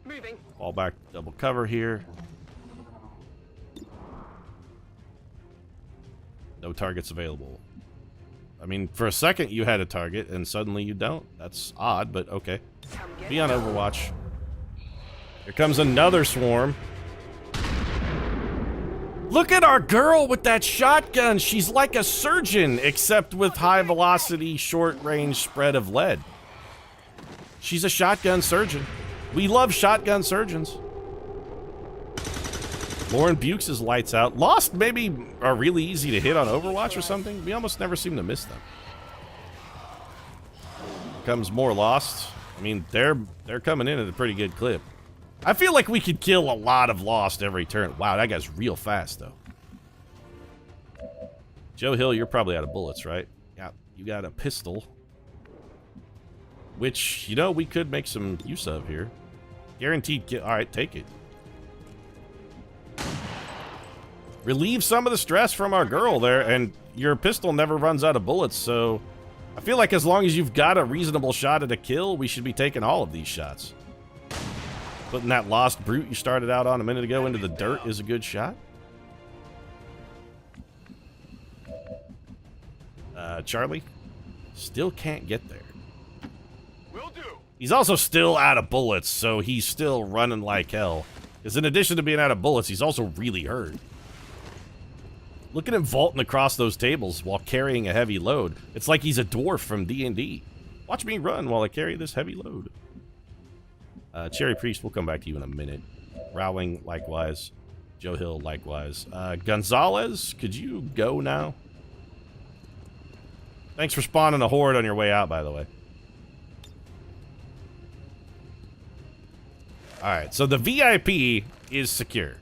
Moving. Fall back, double cover here. No targets available. I mean, for a second you had a target, and suddenly you don't. That's odd, but okay. Come get Be on Overwatch. Here comes another swarm. Look at our girl with that shotgun. She's like a surgeon, except with high velocity, short range spread of lead. She's a shotgun surgeon. We love shotgun surgeons. Lauren Bukes is lights out. Lost maybe are really easy to hit on Overwatch or something. We almost never seem to miss them. Comes more Lost. I mean, they're coming in at a pretty good clip. I feel like we could kill a lot of Lost every turn. Wow, that guy's real fast, though. Joe Hill, you're probably out of bullets, right? Yeah, you got a pistol. Which, you know, we could make some use of here. Guaranteed kill. Alright, take it. Relieve some of the stress from our girl there, and your pistol never runs out of bullets, so I feel like as long as you've got a reasonable shot at a kill, we should be taking all of these shots. Putting that lost brute you started out on a minute ago into the dirt is a good shot. Charlie still can't get there. Will do. He's also still out of bullets, so he's still running like hell. Because in addition to being out of bullets, he's also really hurt. Look at him vaulting across those tables while carrying a heavy load. It's like he's a dwarf from D&D. Watch me run while I carry this heavy load. Cherry Priest, we'll come back to you in a minute. Rowling, likewise. Joe Hill, likewise. Gonzalez, could you go now? Thanks for spawning a horde on your way out, by the way. Alright, so the VIP is secure.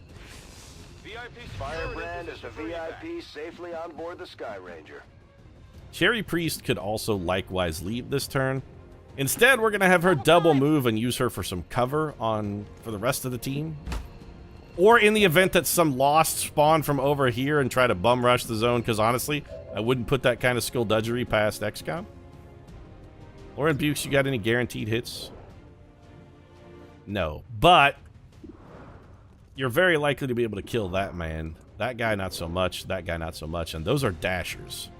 Firebrand is the VIP safely on board the Sky Ranger. Cherry Priest could also likewise leave this turn. Instead, we're going to have her double move and use her for some cover for the rest of the team. Or in the event that some lost spawn from over here and try to bum rush the zone, because honestly, I wouldn't put that kind of skullduggery past XCOM. Lauren Bukes, you got any guaranteed hits? No, but you're very likely to be able to kill that man. That guy, not so much. That guy, not so much. And those are dashers.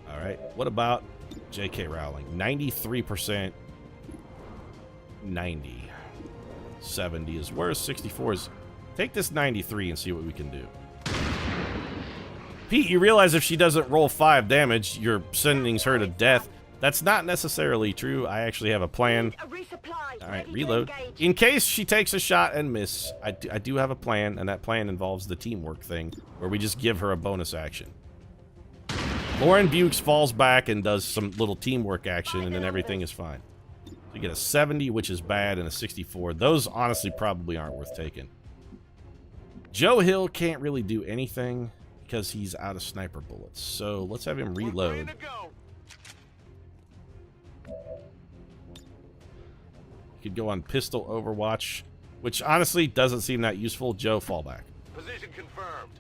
All right. What about J.K. Rowling? 93%. 90. 70 is worse. 64 is... Take this 93 and see what we can do. Pete, you realize if she doesn't roll 5 damage, you're sending her to death. That's not necessarily true. I actually have a plan. All right, reload. In case she takes a shot and miss, I do have a plan, and that plan involves the teamwork thing, where we just give her a bonus action. Lauren Bukes falls back and does some little teamwork action, and then everything is fine. So you get a 70, which is bad, and a 64. Those honestly probably aren't worth taking. Joe Hill can't really do anything because he's out of sniper bullets. So let's have him reload. Could go on pistol overwatch, which honestly doesn't seem that useful. Joe, fall back. Position confirmed.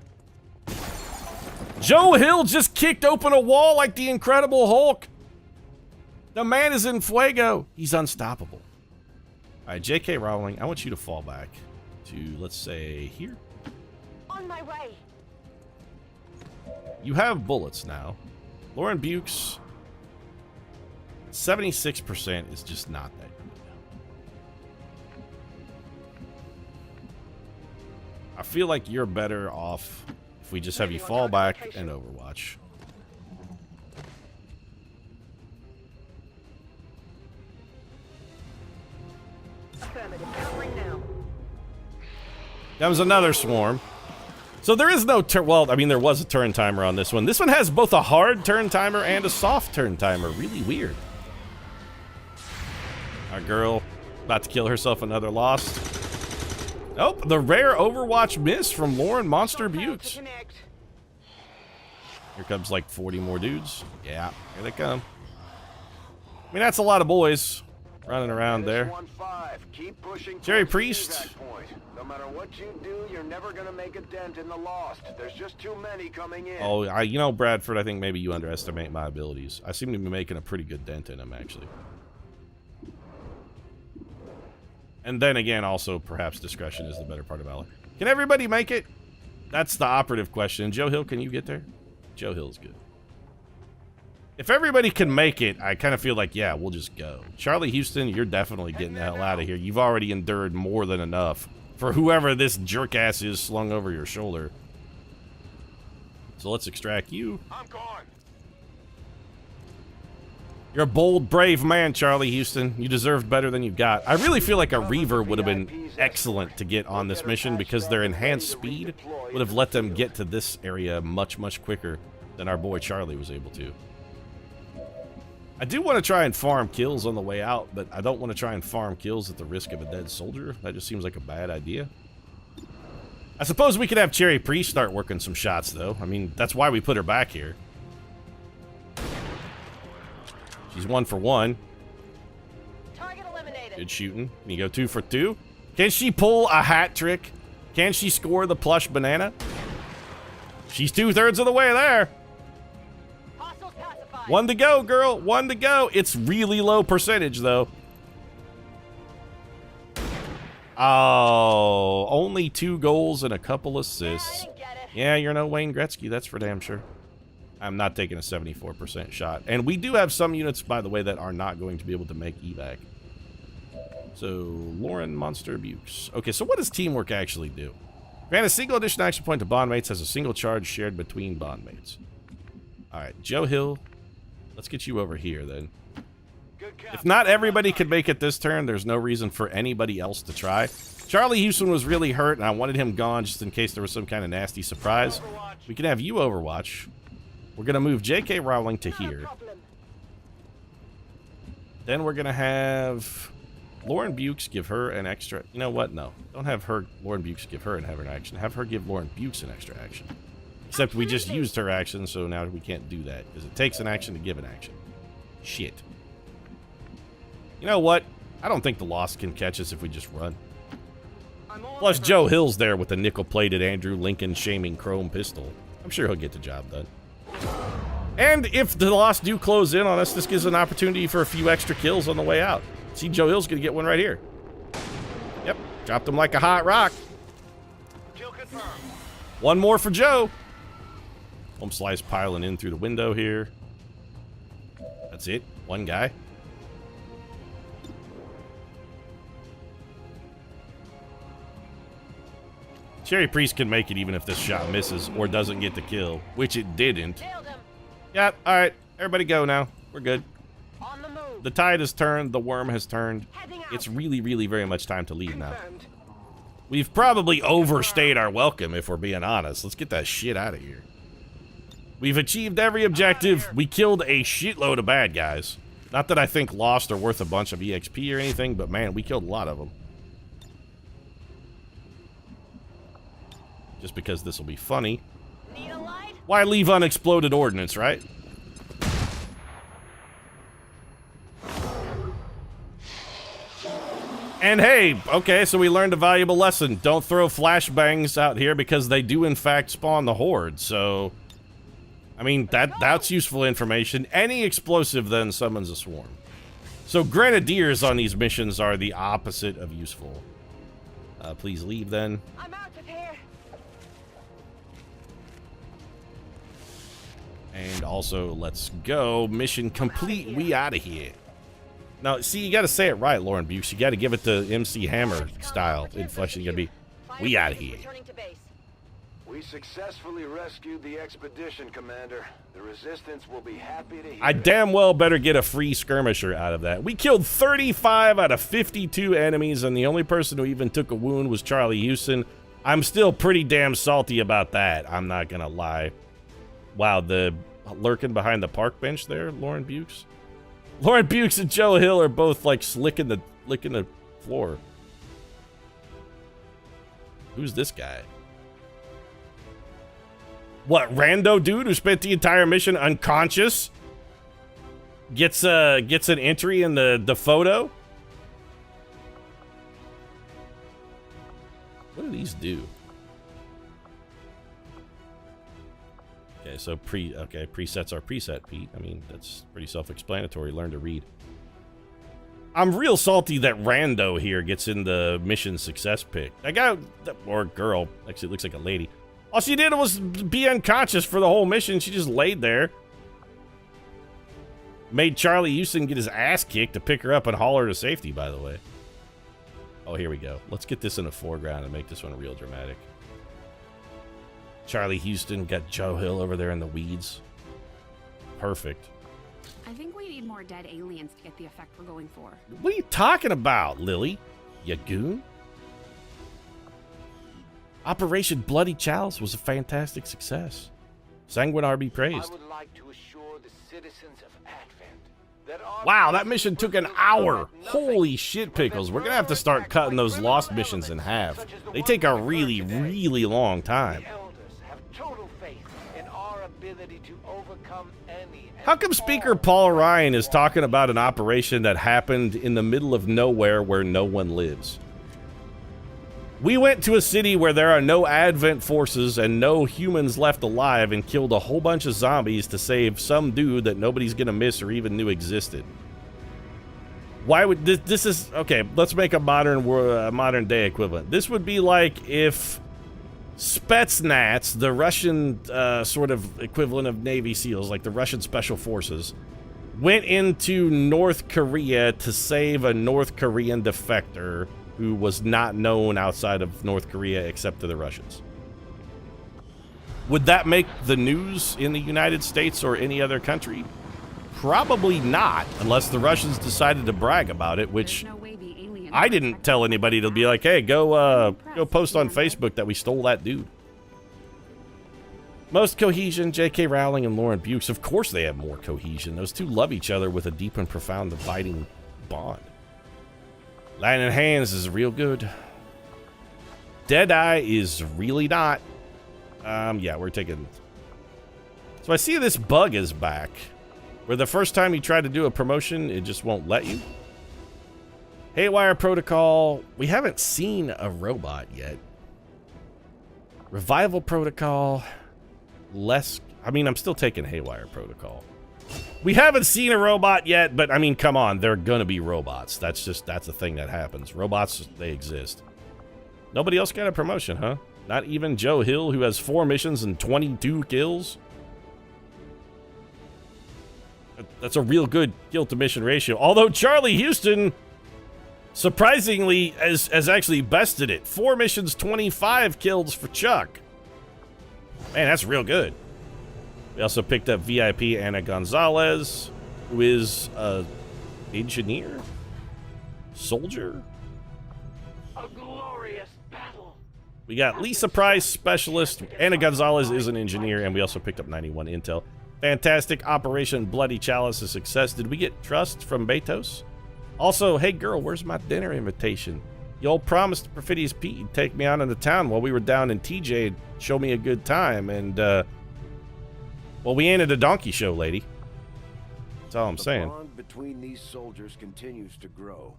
Joe Hill just kicked open a wall like the Incredible Hulk. The man is in fuego. He's unstoppable. All right, J.K. Rowling, I want you to fall back to, let's say, here. On my way. You have bullets now. Lauren Bukes, 76% is just not that good. I feel like you're better off if we just have you fall back and overwatch. Affirmative. Covering now. Comes another swarm. So there is no well, I mean, there was a turn timer on this one. This one has both a hard turn timer and a soft turn timer. Really weird. Our girl about to kill herself, another lost. Nope, the rare Overwatch miss from Lauren Monster Bukes. Here comes like 40 more dudes. Yeah, here they come. I mean, that's a lot of boys running around there. Keep pushing. Cherry Priest. No matter what you do, you're never gonna make a dent in the lost. There's just too many coming in. Oh, you know, Bradford, I think maybe you underestimate my abilities. I seem to be making a pretty good dent in them, actually. And then again, also, perhaps discretion is the better part of valor. Can everybody make it? That's the operative question. Joe Hill, can you get there? Joe Hill's good. If everybody can make it, I kind of feel like, yeah, we'll just go. Charlie Houston, you're definitely getting the hell out of here. You've already endured more than enough for whoever this jerk-ass is slung over your shoulder. So let's extract you. I'm gone. You're a bold, brave man, Charlie Houston. You deserved better than you got. I really feel like a Reaver would have been excellent to get on this mission because their enhanced speed would have let them get to this area much, much quicker than our boy Charlie was able to. I do want to try and farm kills on the way out, but I don't want to try and farm kills at the risk of a dead soldier. That just seems like a bad idea. I suppose we could have Cherry Priest start working some shots, though. I mean, that's why we put her back here. She's 1 for 1. Target eliminated. Good shooting. Can you go 2 for 2? Can she pull a hat trick? Can she score the plush banana? She's 2/3 of the way there. Hostiles pacified. 1 to go, girl. 1 to go. It's really low percentage, though. Oh, only 2 goals and a couple assists. I didn't get it. Yeah, you're no Wayne Gretzky. That's for damn sure. I'm not taking a 74% shot. And we do have some units, by the way, that are not going to be able to make evac. So, Lauren Monster Bukes. Okay, so what does teamwork actually do? Grant a single addition action point to bondmates as a single charge shared between bondmates. Alright, Joe Hill. Let's get you over here, then. If not everybody could make it this turn, there's no reason for anybody else to try. Charlie Houston was really hurt, and I wanted him gone just in case there was some kind of nasty surprise. We can have you Overwatch. We're going to move J.K. Rowling to here. Then we're going to have Lauren Bukes give her an extra... You know what? No. Don't have her, Lauren Bukes, give her an action. Have her give Lauren Bukes an extra action. Except we just used her action, so now we can't do that. Because it takes an action to give an action. Shit. You know what? I don't think the Lost can catch us if we just run. Plus, Joe Hill's there with the nickel-plated Andrew Lincoln shaming chrome pistol. I'm sure he'll get the job done. And if the Lost do close in on us, this gives an opportunity for a few extra kills on the way out. See, Joe Hill's gonna get one right here. Yep, dropped him like a hot rock. Kill confirmed. 1 more for Joe. Home slice piling in through the window here. That's it. 1 guy. Cherry Priest can make it even if this shot misses or doesn't get the kill, which it didn't. Nailed him. Yeah, alright. Everybody go now. We're good. On the move. The tide has turned. The worm has turned. Heading out. It's really, really very much time to leave now. Confirmed. We've probably overstayed our welcome, if we're being honest. Let's get that shit out of here. We've achieved every objective. We killed a shitload of bad guys. Not that I think Lost are worth a bunch of EXP or anything, but man, we killed a lot of them. Just because this will be funny. Need a light? Why leave unexploded ordnance, right? And hey, okay, so we learned a valuable lesson. Don't throw flashbangs out here because they do in fact spawn the horde, so... I mean, that's useful information. Any explosive then summons a swarm. So grenadiers on these missions are the opposite of useful. Please leave then. I'm out of here. And also, let's go. Mission complete. We out of here. Now, see, you gotta say it right, Lauren Bukes. You gotta give it the MC Hammer style inflection. You gotta be, we out of here. Returning to base. We successfully rescued the expedition, Commander. The Resistance will be happy to hear I it. damn well better get a free skirmisher out of that. We killed 35 out of 52 enemies, and the only person who even took a wound was Charlie Houston. I'm still pretty damn salty about that. I'm not gonna lie. Wow, the lurking behind the park bench there, Lauren Bukes. Lauren Bukes and Joe Hill are both like licking the floor. Who's this guy? What, rando dude who spent the entire mission unconscious? Gets an entry in the photo? What do these do? Okay, so presets are preset, Pete. I mean, that's pretty self-explanatory. Learn to read. I'm real salty that rando here gets in the mission success pick. That guy, or girl, actually it looks like a lady. All she did was be unconscious for the whole mission. She just laid there. Made Charlie Houston get his ass kicked to pick her up and haul her to safety, by the way. Oh, here we go. Let's get this in the foreground and make this one real dramatic. Charlie Houston got Joe Hill over there in the weeds. Perfect. I think we need more dead aliens to get the effect we're going for. What are you talking about, Lily? You goon? Operation Bloody Chalice was a fantastic success. Sanguinar be praised. I would like to assure the citizens of Advent Wow, that mission took an hour. Holy shit pickles. We're gonna have to start cutting those lost missions in half. They take a really, really long time. The elders have total faith in our ability to overcome any. How come Speaker Paul Ryan is talking about an operation that happened in the middle of nowhere where no one lives? We went to a city where there are no Advent forces and no humans left alive and killed a whole bunch of zombies to save some dude that nobody's gonna miss or even knew existed. Why would this is okay, let's make a modern day equivalent. This would be like if Spetsnaz, the Russian sort of equivalent of Navy SEALs, like the Russian Special Forces, went into North Korea to save a North Korean defector who was not known outside of North Korea except to the Russians. Would that make the news in the United States or any other country? Probably not, unless the Russians decided to brag about it, which There's no way the aliens I didn't tell anybody to be like, hey, go post on Facebook that we stole that dude. Most cohesion, J.K. Rowling and Lauren Bukes. Of course they have more cohesion. Those two love each other with a deep and profound abiding bond. Lightning Hands is real good. Deadeye is really not. Yeah, we're taking... So I see this bug is back, where the first time you try to do a promotion, it just won't let you. Haywire Protocol. We haven't seen a robot yet. Revival Protocol. Less... I mean, I'm still taking Haywire Protocol. We haven't seen a robot yet, but I mean, come on, they're gonna be robots. That's a thing that happens. Robots, they exist. Nobody else got a promotion, huh? Not even Joe Hill, who has 4 missions and 22 kills? That's a real good kill to mission ratio. Although Charlie Houston, surprisingly, has actually bested it. 4 missions, 25 kills for Chuck. Man, that's real good. We also picked up VIP Ana Gonzalez, who is a engineer? Soldier? A glorious battle. We got Lisa Price, specialist. Ana Gonzalez is an engineer, and we also picked up 91 intel. Fantastic. Operation Bloody Chalice a success. Did we get trust from Betos? Also, hey girl, where's my dinner invitation? Y'all promised Perfidious Pete he'd take me out into town while we were down in TJ and show me a good time, and well, we ain't at a donkey show, lady. That's all I'm saying. The bond between these soldiers continues to grow.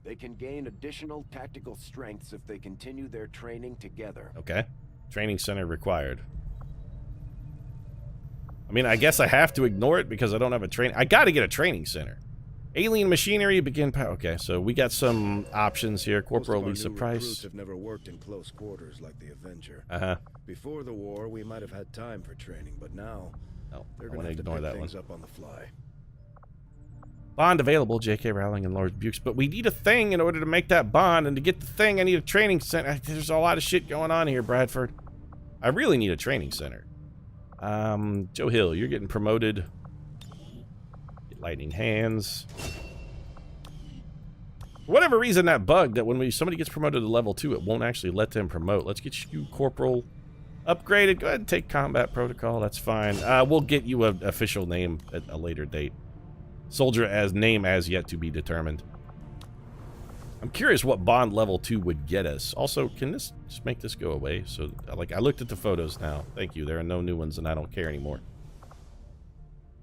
They can gain additional tactical strengths if they continue their training together. Okay. Training center required. I mean, I guess I have to ignore it because I don't have a train. I gotta get a training center. Alien machinery, begin power. Okay, so we got some options here. Corporal Lisa Price. Have never worked in close quarters like the Avenger. Uh-huh. Before the war, we might have had time for training, but now they're I going want to to have to ignore pick that one. things up on the fly. Bond available, J.K. Rowling and Lord Bukes. But we need a thing in order to make that bond, and to get the thing, I need a training center. There's a lot of shit going on here, Bradford. I really need a training center. Joe Hill, you're getting promoted. Get Lightning Hands. For whatever reason, that bug that when somebody gets promoted to level 2, it won't actually let them promote. Let's get you Corporal upgraded. Go ahead and take Combat Protocol. That's fine. We'll get you an official name at a later date. Soldier as name as yet to be determined. I'm curious what bond level 2 would get us. Also, can this just make this go away? So, like, I looked at the photos now. Thank you. There are no new ones, and I don't care anymore.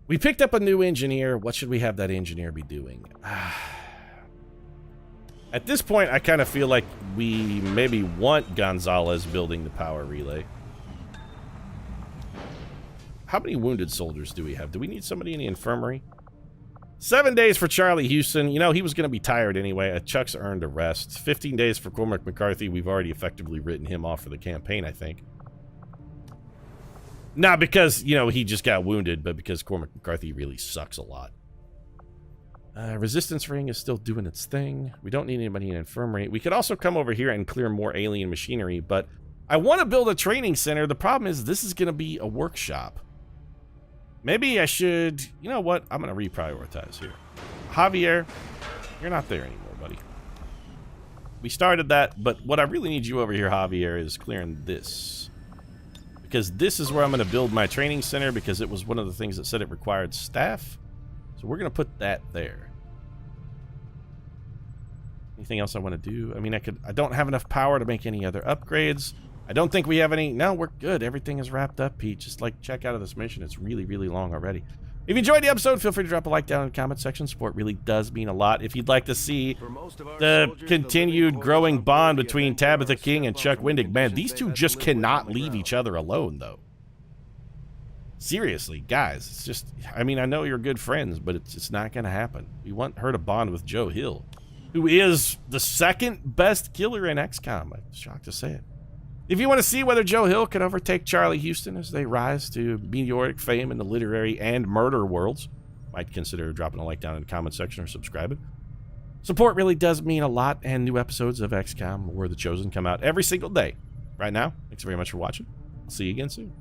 We picked up a new engineer. What should we have that engineer be doing? At this point, I kind of feel like we maybe want Gonzalez building the power relay. How many wounded soldiers do we have? Do we need somebody in the infirmary? 7 days for Charlie Houston. You know, he was going to be tired anyway. Chuck's earned a rest. 15 days for Cormac McCarthy. We've already effectively written him off for the campaign, I think. Not because, you know, he just got wounded, but because Cormac McCarthy really sucks a lot. Resistance Ring is still doing its thing. We don't need anybody in infirmary. We could also come over here and clear more alien machinery, but I want to build a training center. The problem is this is going to be a workshop. Maybe I should... You know what? I'm going to reprioritize here. Javier, you're not there anymore, buddy. We started that, but what I really need you over here, Javier, is clearing this. Because this is where I'm going to build my training center, because it was one of the things that said it required staff. So So we're going to put that there. Anything else I want to do? I mean, I don't have enough power to make any other upgrades. I don't think we have any. No, we're good. Everything is wrapped up, Pete. Just like check out of this mission. It's really, really long already. If you enjoyed the episode, feel free to drop a like down in the comment section. Support really does mean a lot. If you'd like to see the continued growing bond between Tabitha King and Chuck Wendig, man, these two just cannot leave each other alone, though. Seriously, guys, it's just, I mean, I know you're good friends, but it's not going to happen. We want her to bond with Joe Hill, who is the second best killer in XCOM. I'm shocked to say it. If you want to see whether Joe Hill can overtake Charlie Houston as they rise to meteoric fame in the literary and murder worlds, might consider dropping a like down in the comment section or subscribing. Support really does mean a lot, and new episodes of XCOM or The Chosen come out every single day. Right now, thanks very much for watching. I'll see you again soon.